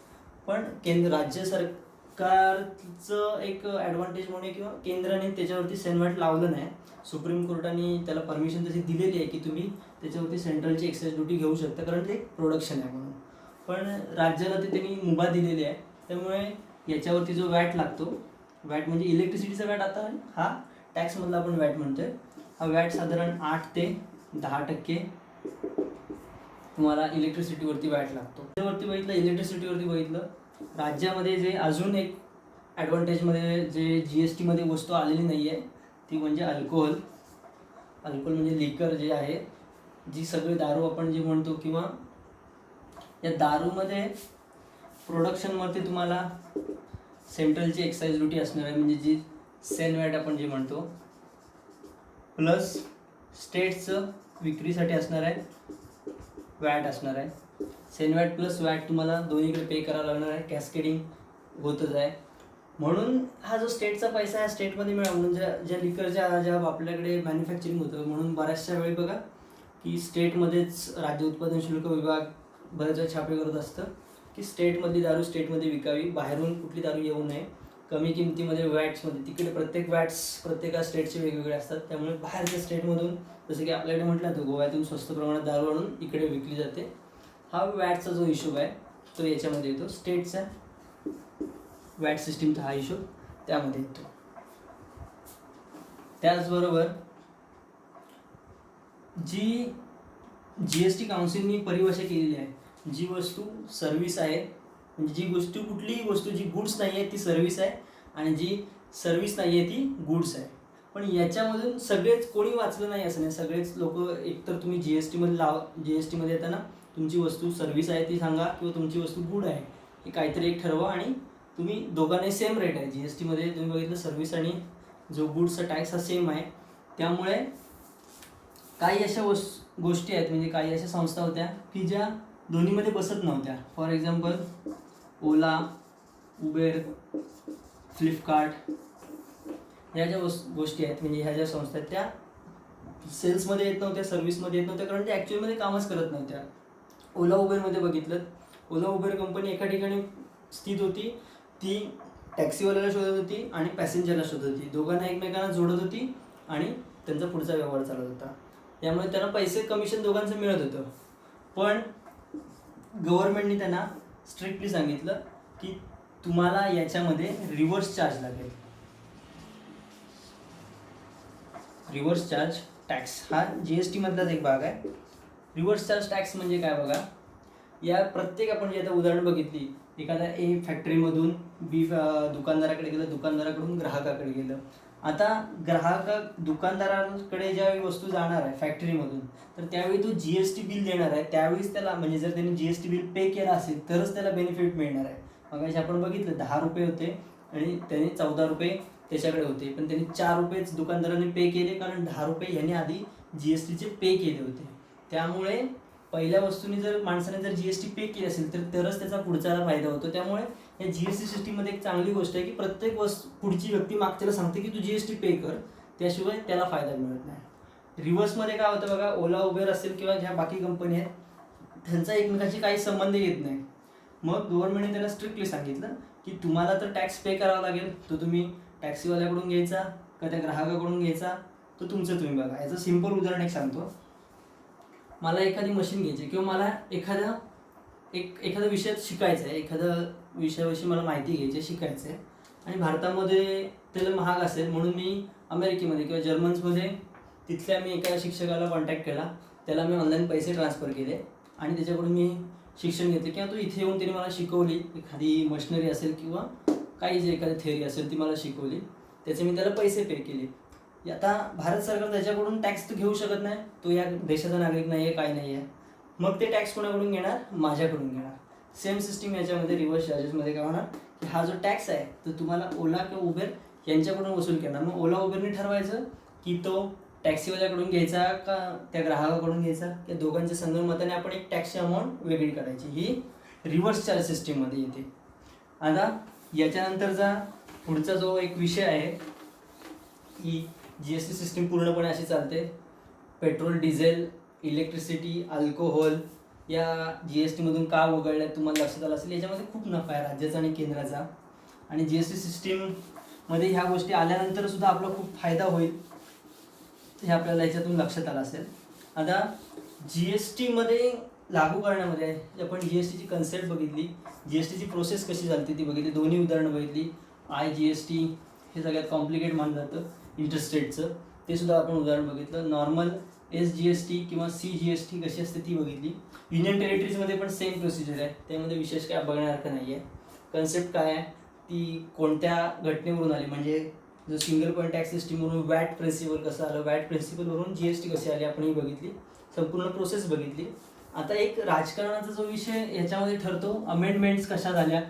पण राज्य सरकारचं एक ॲडव्हान्टेज म्हणून किंवा केंद्राने त्याच्यावरती सेन वॅट लावलं नाही. सुप्रीम कोर्टाने त्याला परमिशन तशी दिलेली आहे की तुम्ही त्याच्यावरती सेंट्रलची एक्साईज ड्युटी घेऊ शकता, कारण ते प्रोडक्शन आहे म्हणून. पण राज्याला ते त्यांनी मुभा दिलेली आहे. त्यामुळे याच्यावरती जो वॅट लागतो, वॅट म्हणजे इलेक्ट्रिसिटीचा वॅट, आता हा टॅक्समधला आपण वॅट म्हणतोय, हा वॅट साधारण 8 ते 10% तुम्हाला इलेक्ट्रिसिटीवरती वॅट लागतो. त्यावरती बघितलं, इलेक्ट्रिसिटीवरती बघितलं, राज्यामध्ये जे अजून एक ॲडव्हान्टेजमध्ये जे GST मध्ये वस्तू आलेली नाही आहे ती म्हणजे अल्कोहोल म्हणजे लिकर जे आहे, जी सगळी दारू आपण जे म्हणतो, किंवा या दारूमध्ये प्रोडक्शनवरती तुम्हाला सेंट्रलची एक्साईज ड्युटी असणार आहे, म्हणजे जी सेन वॅट आपण जे म्हणतो, प्लस स्टेटचं विक्रीसाठी असणार आहे वॅट असणार आहे. सेन वॅट प्लस वॅट तुम्हाला दोन्हीकडे पे करावं लागणार आहे. कॅस्केडिंग होतच आहे. म्हणून हा जो स्टेटचा पैसा आहे स्टेटमध्ये मिळाला, म्हणून ज्या लिकरच्या ज्या आपल्याकडे मॅन्युफॅक्चरिंग होतं, म्हणून बऱ्याचशा वेळी बघा की स्टेटमध्येच राज्य उत्पादन शुल्क विभाग बऱ्याच वेळा छापे करत असतं की स्टेटमधली दारू स्टेटमध्ये विकावी, बाहेरून कुठली दारू येऊ नये. कमी किमतीमध्ये वॅट्समध्ये, तिकडे प्रत्येका स्टेटचे वेगवेगळे असतात. त्यामुळे बाहेरच्या स्टेटमधून, जसं की आपल्याकडे म्हटलं तर गोव्यातून स्वस्त प्रमाणात दारू आणून इकडे विकली जाते. हा वॅटचा जो हिशोब आहे तो याच्यामध्ये येतो. स्टेटचा वॅट सिस्टीमचा हा हिशोब त्यामध्ये येतो. त्याचबरोबर जी GST काउन्सिलनी परिभाषा केलेली आहे, जी वस्तू सर्व्हिस आहे, म्हणजे जी कुठलीही वस्तू जी गुड्स नाही आहे ती सर्व्हिस आहे, आणि जी सर्व्हिस नाही आहे ती गुड्स आहे. पण याच्यामधून सगळेच कोणी वाचलं नाही असं नाही. सगळेच लोक, एकतर तुम्ही GST मध्ये येताना तुमची वस्तू सर्व्हिस आहे ती सांगा, किंवा तुमची वस्तू गुड आहे, हे काहीतरी एक ठरवा आणि तुम्ही दोघांनाही सेम रेट आहे. GST मध्ये तुम्ही बघितलं सर्व्हिस आणि जो गुड्सचा टॅक्स हा सेम आहे. त्यामुळे काही अशा गोष्टी आहेत, म्हणजे काही अशा संस्था होत्या की ज्या दोन्हीमध्ये बसत नव्हत्या. For example Ola, Uber, Flipkart ह्या ज्या गोष्टी आहेत, म्हणजे ह्या ज्या संस्था आहेत त्या सेल्समध्ये येत नव्हत्या, सर्व्हिसमध्ये येत नव्हत्या, कारण त्या ॲक्च्युअलमध्ये कामच करत नव्हत्या. ओला उबेरमध्ये बघितलं, ओला उबेर कंपनी एका ठिकाणी स्थित होती, ती टॅक्सीवाल्याला शोधत होती आणि पॅसेंजरला शोधत होती, दोघांना एकमेकांना जोडत होती आणि त्यांचा पुढचा व्यवहार चालत होता. त्यामुळे त्यांना पैसे कमिशन दोघांचं मिळत होतं. पण गव्हर्नमेंटने त्यांना स्ट्रिक्टली सांगितलं की तुम्हाला याच्यामध्ये रिव्हर्स चार्ज लागेल. रिव्हर्स चार्ज टॅक्स हा GST मधलाच एक भाग आहे. रिव्हर्स चार्ज टॅक्स म्हणजे काय बघा, या प्रत्येक आपण जे आता उदाहरण बघितली, एखाद्या A फॅक्टरीमधून B दुकानदाराकडे गेलं, दुकानदाराकडून ग्राहकाकडे गेलं. आता दुकानदाराकडे ज्यावेळी वस्तू जाणार आहे फॅक्टरीमधून, तर त्यावेळी तो GST बिल देणार आहे. त्यावेळीच त्याला, म्हणजे जर त्यांनी GST बिल पे केलं असेल तरच त्याला बेनिफिट मिळणार आहे. मग आपण बघितलं 10 रुपये होते आणि त्याने 14 रुपये त्याच्याकडे होते, पण त्यांनी 4 रुपयेच दुकानदाराने पे केले, कारण 10 रुपये ह्याने आधी GSTचे पे केले होते. त्यामुळे पहिल्या वस्तूने जर माणसाने जर GST पे केली असेल तर तरच त्याचा पुढच्याला फायदा होतो. त्यामुळे या GST सिस्टीममध्ये एक चांगली गोष्ट आहे की प्रत्येक पुढची व्यक्ती मागच्याला सांगते की तू GST पे कर, त्याशिवाय त्याला फायदा मिळत नाही. रिव्हर्समध्ये काय होतं बघा, ओला उबेर असेल किंवा ज्या बाकी कंपनी आहेत त्यांचा एकमेकांशी काही संबंध येत नाही. मग गव्हर्नमेंटने त्याला स्ट्रिक्टली सांगितलं की तुम्हाला तर टॅक्स पे करावा लागेल, तो तुम्ही टॅक्सीवाल्याकडून घ्यायचा का त्या ग्राहकाकडून घ्यायचा, तो तुमचं तुम्ही बघा. याचं सिंपल उदाहरण एक सांगतो. मला एखादी मशीन घ्यायची किंवा मला एखाद्या विषयात शिकायचं आहे, एखाद्या विषयाविषयी मला माहिती घ्यायची आहे, शिकायचं आहे, आणि भारतामध्ये त्याला महाग असेल म्हणून मी अमेरिकेमध्ये किंवा जर्मन्समध्ये तिथल्या मी एका शिक्षकाला कॉन्टॅक्ट केला, त्याला मी ऑनलाईन पैसे ट्रान्सफर केले आणि त्याच्याकडून मी शिक्षण घेतले, किंवा तो इथे येऊन त्याने मला शिकवली, एखादी मशिनरी असेल किंवा काही जे एखादी थेअरी असेल ती मला शिकवली, त्याचे मी त्याला पैसे पे केले. आता भारत सरकार त्याच्याकडून टॅक्स तर घेऊ शकत नाही, तो या देशाचा नागरिक नाही आहे, काय नाही आहे. मग ते टॅक्स कोणाकडून घेणार, माझ्याकडून घेणार. सेम सिस्टीम याच्यामध्ये रिव्हर्स चार्जेसमध्ये काय होणार की हा जो टॅक्स आहे तो तुम्हाला ओला किंवा उबेर यांच्याकडून वसूल करणार. मग ओला उबेरने ठरवायचं की तो टॅक्सीवाल्याकडून घ्यायचा का त्या ग्राहकाकडून घ्यायचा, त्या दोघांच्या संगमताने आपण एक टॅक्सची अमाऊंट वेगळी करायची. ही रिव्हर्स चार्ज सिस्टीममध्ये येते. आता याच्यानंतरचा पुढचा जो एक विषय आहे की GST सिस्टीम पूर्णपणे अशी चालते. पेट्रोल, डिझेल, इलेक्ट्रिसिटी, अल्कोहोल या GST मधून का वगळल्या तुम्हाला लक्षात आलं असेल. याच्यामध्ये खूप नफा आहे राज्याचा आणि केंद्राचा, आणि GST सिस्टीममध्ये ह्या गोष्टी आल्यानंतर सुद्धा आपला खूप फायदा होईल हे आपल्याला याच्यातून लक्षात आलं असेल. आता GST मध्ये लागू करण्यामध्ये आपण GSTची कन्सेप्ट बघितली, GSTची प्रोसेस कशी चालते ती बघितली, दोन्ही उदाहरणं बघितली. IGST हे सगळ्यात कॉम्प्लिकेट मानलं जातं इंटरस्टेटचं, ते सुद्धा आपण उदाहरण बघितलं. नॉर्मल SGST किंवा CGST कशी असते ती बघितली. युनियन टेरिटरीजमध्ये पण सेम प्रोसिजर आहे, त्यामध्ये विशेष काय बघण्यासारखं नाही आहे. कन्सेप्ट काय आहे, ती कोणत्या घटनेवरून आली, म्हणजे जो सिंगल पॉईंट टॅक्स सिस्टीमवरून वॅट प्रिन्सिपल कसं आलं, वॅट प्रिन्सिपलवरून GST कशी आली आपण ही बघितली, संपूर्ण प्रोसेस बघितली. आता एक राजकारणाचा जो विषय याच्यामध्ये ठरतो, अमेंडमेंट्स कशा झाल्या,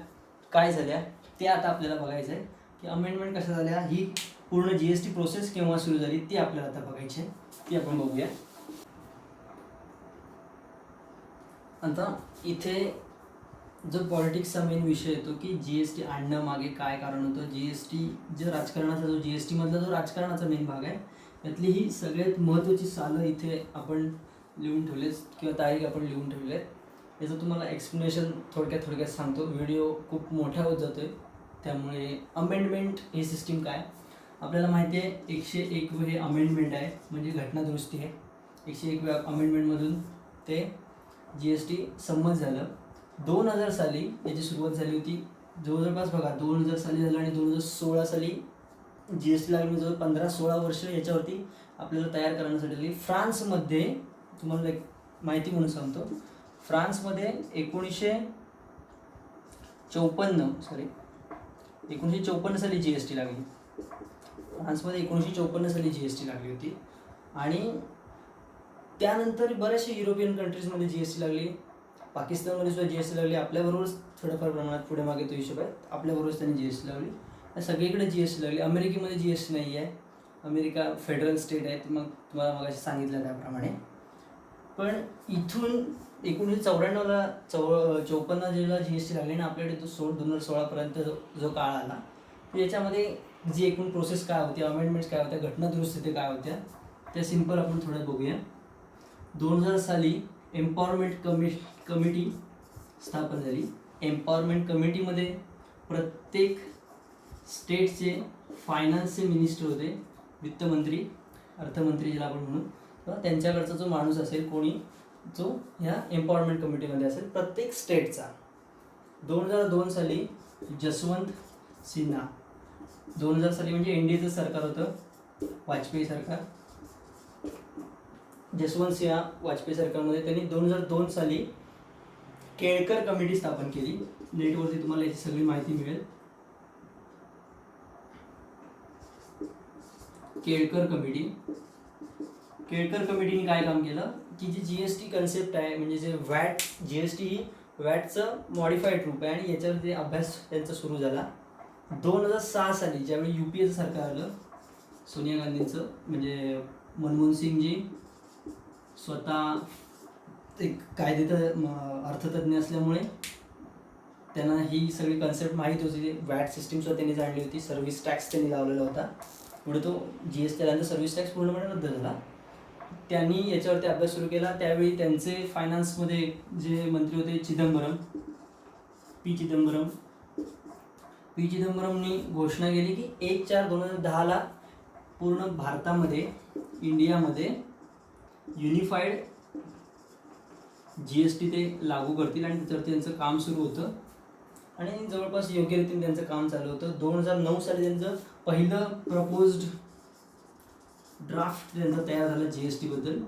काय झाल्या, ते आता आपल्याला बघायचं आहे की अमेंडमेंट कशा झाल्या, ही पूर्ण GST प्रोसेस केव्हा सुरू झाली ती आपल्याला आता बघायची आहे, ती आपण बघूया. आता इथे जो पॉलिटिक्सचा मेन विषय येतो की GST आणणं मागे काय कारण होतं. GST जो राजकारणाचा, जो GST मधला जो राजकारणाचा मेन भाग आहे, यातली ही सगळ्यात महत्त्वाची सालं इथे आपण लिहून ठेवलेत किंवा तारीख आपण लिहून ठेवले आहेत. याचं तुम्हाला एक्सप्लेनेशन थोडक्यात सांगतो, व्हिडिओ खूप मोठा होत जातोय. त्यामुळे अमेंडमेंट ही सिस्टीम काय, आपल्याला माहिती आहे 101 हे अमेंडमेंट आहे, म्हणजे घटना दुरुस्ती आहे. 101 अमेंडमेंटमधून ते GST संमत झालं. 2000 साली याची सुरुवात झाली होती, जवळपास बघा 2000 साली झालं आणि 2016 साली GST लागली. जवळ 15-16 वर्ष याच्यावरती आपल्याला तयार करण्यासाठी. फ्रान्समध्ये तुम्हाला एक माहिती म्हणून सांगतो, फ्रान्समध्ये 1954 साली GST लागली. फ्रान्समध्ये 1954 साली GST लागली होती, आणि त्यानंतर बऱ्याचशा युरोपियन कंट्रीजमध्ये GST लागली. पाकिस्तानमध्ये सुद्धा जी एस टी लावली, आपल्याबरोबरच थोड्याफार प्रमाणात पुढे मागे तो हिशोब आहे, आपल्याबरोबरच त्यांनी जी एस टी लावली. सगळीकडे जी एस टी लावली. अमेरिकेमध्ये जी एस टी नाही आहे, अमेरिका फेडरल स्टेट आहे, मग तुम्हाला मगाशी सांगितलं त्याप्रमाणे. पण इथून 1994ला 54 जेव्हा जी एस टी लागली ना आपल्याकडे, तो 2016पर्यंत जो काळ आला, याच्यामध्ये जी एकूण प्रोसेस काय होती, अमेंडमेंट्स काय होत्या, घटना दुरुस्ती काय होत्या, त्या सिंपल आपण थोडं बघूया. 2000 साली एम्पॉवरमेंट कमिटी स्थापन झाली. एम्पॉवरमेंट कमिटीमध्ये प्रत्येक स्टेटचे फायनान्सचे मिनिस्टर होते, वित्तमंत्री, अर्थमंत्री ज्याला आपण म्हणू, तर त्यांच्याकडचा जो माणूस असेल कोणी, जो ह्या एम्पॉवरमेंट कमिटीमध्ये असेल प्रत्येक स्टेटचा. 2002 साली जसवंत सिन्हा, 2000 साली म्हणजे एनडीएचं सरकार होतं, वाजपेयी सरकार, जसवंत सिन्हा वाजपेयी सरकारमध्ये त्यांनी 2002 साली केळकर कमिटी स्थापन केली. नेटवरती तुम्हाला याची सगळी माहिती मिळेल. केळकर कमिटीने काय काम केलं की जी जी एस टी कन्सेप्ट आहे, म्हणजे जे वॅट, जी एस टी ही वॅटचं मॉडिफाईड रूप आहे, आणि याच्यावरती अभ्यास त्यांचा सुरू झाला. 2006 साली ज्यावेळी UPAचं सरकार आलं, सोनिया गांधींचं, म्हणजे मनमोहन सिंगजी स्वतः एक कायदेत अर्थतज्ञ असल्यामुळे त्यांना ही सगळी कन्सेप्ट माहीत होती. वॅट सिस्टीमसुद्धा त्यांनी जाणली होती. सर्व्हिस टॅक्स त्यांनी लावलेला होता. पुढे तो जी एस टी आल्यानंतर सर्व्हिस टॅक्स पूर्णपणे रद्द झाला. त्यांनी याच्यावरती अभ्यास सुरू केला. त्यावेळी त्यांचे फायनान्समध्ये जे मंत्री होते पी चिदंबरमनी घोषणा केली की 1/4/2010 पूर्ण भारतामध्ये, इंडियामध्ये युनिफाईड जी एस टी ते लागू करतील, आणि त्याच्यावरती त्यांचं काम सुरू होतं, आणि जवळपास योग्य रीतीने त्यांचं काम चालू होतं. 2009 साली त्यांचं पहिलं प्रपोज्ड ड्राफ्ट त्यांचा तयार झाला जी एस टीबद्दल,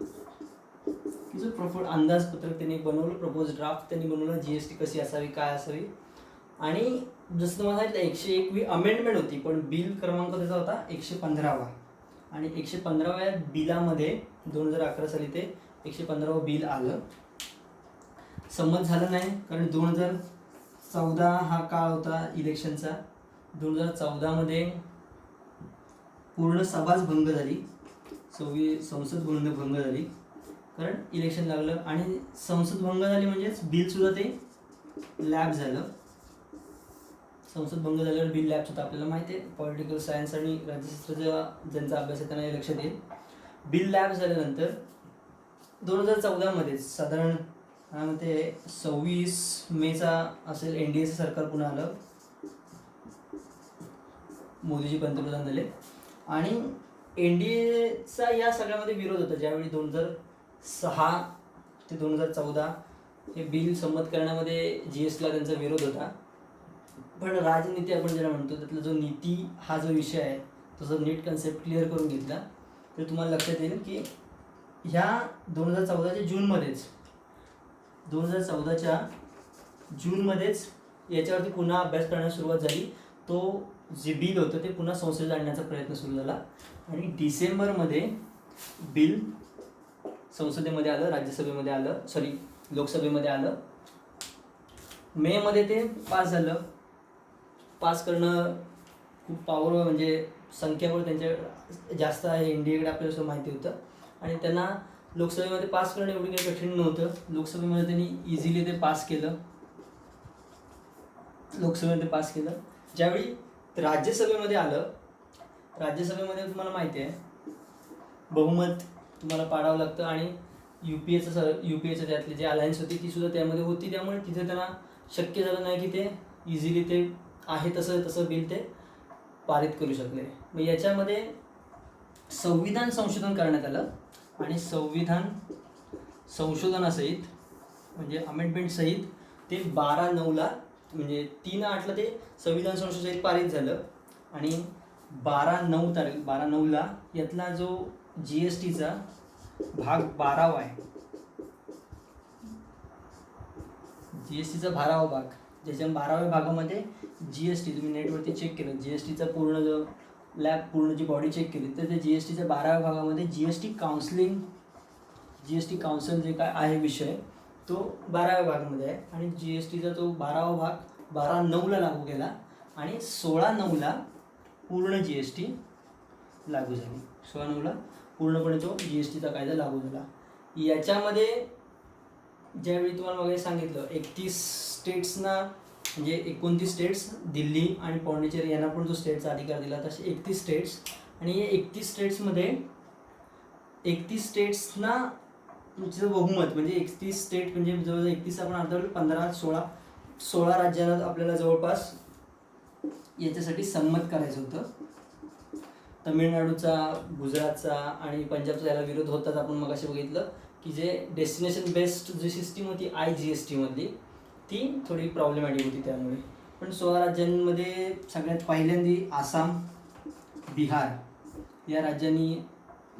की जो अंदाजपत्रक त्यांनी बनवलं, प्रपोज ड्राफ्ट त्यांनी बनवलं, जी एस टी कशी असावी, काय असावी. आणि जसं तुम्हाला सांगितलं 101वी अमेंडमेंट होती, पण बिल क्रमांक त्याचा होता 115वा, आणि 115व्या बिलामध्ये 2011 साली ते 115वं बिल आलं. संमत झालं नाही, कारण 2014 हा काळ होता इलेक्शनचा. 2014मध्ये पूर्ण सभाच भंग झाली, संसद भंग झाली, कारण इलेक्शन लागलं, आणि संसद भंग झाली म्हणजेच बिलसुद्धा ते लॅब झालं. संसद भंग झाल्यावर बिल लॅब होतं, आपल्याला माहिती आहे. पॉलिटिकल सायन्स आणि राज्यशास्त्र ज्यांचा अभ्यास आहे त्यांना हे लक्षात येईल. बिल लॅब झाल्यानंतर 2014मध्ये साधारण ते 26 मेचा असेल, एनडीएचं सरकार पुन्हा आलं, मोदीजी पंतप्रधान झाले, आणि एनडीएचा या सगळ्यामध्ये विरोध होता. ज्यावेळी 2006 ते 2014 हे बिल संमत करण्यामध्ये जी एस टीला त्यांचा विरोध होता. पण राजनीती आपण ज्याला म्हणतो, त्यातला जो नीती हा जो विषय आहे, तो जर नीट कन्सेप्ट क्लिअर करून घेतला तर तुम्हाला लक्षात येईल की ह्या 2014च्या जूनमध्येच याच्यावरती पुन्हा अभ्यास करण्यास सुरुवात झाली. तो जे बिल होतं ते पुन्हा संसदेत आणण्याचा प्रयत्न सुरू झाला, आणि डिसेंबरमध्ये बिल संसदेमध्ये आलं, राज्यसभेमध्ये आलं, लोकसभेमध्ये आलं. मेमध्ये ते पास झालं. पास करणं खूप पॉवर, म्हणजे संख्याबळ त्यांच्या जास्त आहे इंडियाकडे, आपल्याला माहिती होतं, आणि त्यांना लोकसभेमध्ये पास करणं एवढं काही कठीण नव्हतं. लोकसभेमध्ये त्यांनी इझिली ते पास केलं. ज्यावेळी राज्यसभेमध्ये आलं, राज्यसभेमध्ये तुम्हाला माहिती आहे बहुमत तुम्हाला पाडावं लागतं, आणि युपीएचं त्यातली जी अलायन्स होती ती सुद्धा त्यामध्ये होती, त्यामुळे तिथे त्यांना शक्य झालं नाही की ते इझिली ते आहे तसं बिल ते पारित करू शकले. मग याच्यामध्ये संविधान संशोधन करण्यात आलं, आणि संविधान संशोधनासहित म्हणजे अमेंडमेंट सहित ते 12/9ला, म्हणजे 3/8ला ते संविधान संशोधन पारित झालं, आणि 12/9ला यातला जो जी एस टीचा भाग 12वा आहे, जी एस टीचा 12वा भाग, ज्याच्या 12व्या भागामध्ये जी एस टी, तुम्ही नेटवरती चेक केलं, जी एस टीचा पूर्ण जो पूर्ण जी बॉडी चेक केली, तर त्या जी एस टीच्या 12व्या भागामध्ये जी एस टी काउन्सिल जे काय आहे विषय, तो 12व्या भागामध्ये आहे आणि जी एस टीचा तो 12वा भाग 12/9ला लागू केला आणि 16/9ला पूर्ण जी एस टी लागू झाली. 16/9ला पूर्णपणे तो जी एस टीचा कायदा लागू झाला. याच्यामध्ये ज्यावेळी तुम्हाला वगैरे सांगितलं 31 स्टेट्सना म्हणजे 29 स्टेट्स, दिल्ली आणि पॉंडिचेरी यांना पण जो स्टेटचा अधिकार दिला, तसे 31 स्टेट्स. आणि या 31 स्टेट्समध्ये 31 स्टेट्सना बहुमत म्हणजे 31 स्टेट म्हणजे जवळजवळ 31 आपण आता 16 राज्यांना आपल्याला जवळपास याच्यासाठी संमत करायचं होतं. तमिळनाडूचा, गुजरातचा आणि पंजाबचा याला विरोध होताच. आपण मग असे बघितलं की जे डेस्टिनेशन बेस्ड जी सिस्टीम होती IGST मधली ती थोडी प्रॉब्लेमॅटिक होती त्यामुळे. पण 16 राज्यांमध्ये सगळ्यात पहिल्यांदा आसाम, बिहार या राज्यांनी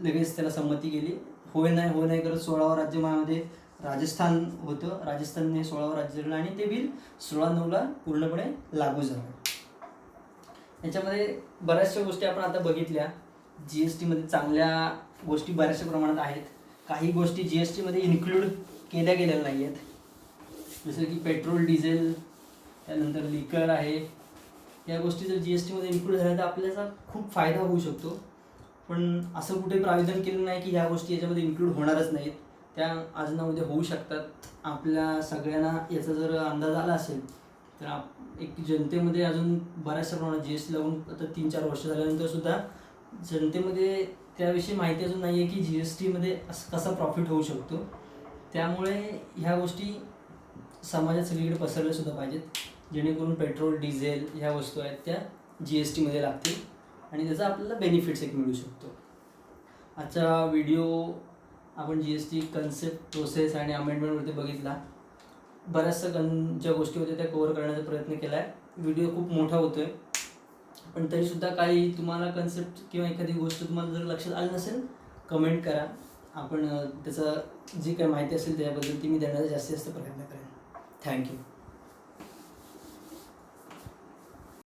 लगेच त्याला संमती केली. होय नाही करत 16वं राज्य माझ्यामध्ये राजस्थान होतं. राजस्थानने 16वं राज्य दिलं आणि ते बिल 16/9ला पूर्णपणे लागू झालं. याच्यामध्ये बऱ्याचशा गोष्टी आपण आता बघितल्या. GST मध्ये चांगल्या गोष्टी बऱ्याचशा प्रमाणात आहेत. काही गोष्टी GST मध्ये इन्क्लूड केल्या गेलेल्या नाही आहेत, जसं की पेट्रोल, डिझेल, त्यानंतर लिकर आहे. या गोष्टी जर GST मध्ये इन्क्लूड झाल्या तर आपल्याला खूप फायदा होऊ शकतो. पण असं कुठे प्राविधान केलं नाही की ह्या गोष्टी याच्यामध्ये इन्क्लूड होणारच नाहीत. त्या आज ना उद्या होऊ शकतात. आपल्या सगळ्यांना याचा जर अंदाज आला असेल तर एक जनतेमध्ये अजून बऱ्याचशा प्रमाणात GST लागून आता 3-4 वर्ष झाल्यानंतर सुद्धा जनतेमध्ये त्याविषयी माहिती अजून नाही आहे की GST मध्ये कसा प्रॉफिट होऊ शकतो. त्यामुळे ह्या गोष्टी समाजात सगळीकडे पसरल्या सुद्धा पाहिजेत, जेणेकरून पेट्रोल, डिझेल ह्या वस्तू आहेत त्या GST मध्ये लागतील आणि त्याचा आपल्याला बेनिफिट्स एक मिळू शकतो. आजचा व्हिडिओ आपण GST कन्सेप्ट, प्रोसेस आणि अमेंडमेंटवरती बघितला. बऱ्याचशा ज्या गोष्टी होत्या त्या कव्हर करण्याचा प्रयत्न केला आहे. व्हिडिओ खूप मोठा होतो आहे, पण तरीसुद्धा काही तुम्हाला कन्सेप्ट किंवा एखादी गोष्ट तुम्हाला जर लक्षात आली नसेल कमेंट करा. आपण त्याचं जी काही माहिती असेल त्याबद्दल ती मी देण्याचा जास्तीत जास्त प्रयत्न करेन. थँक्यू.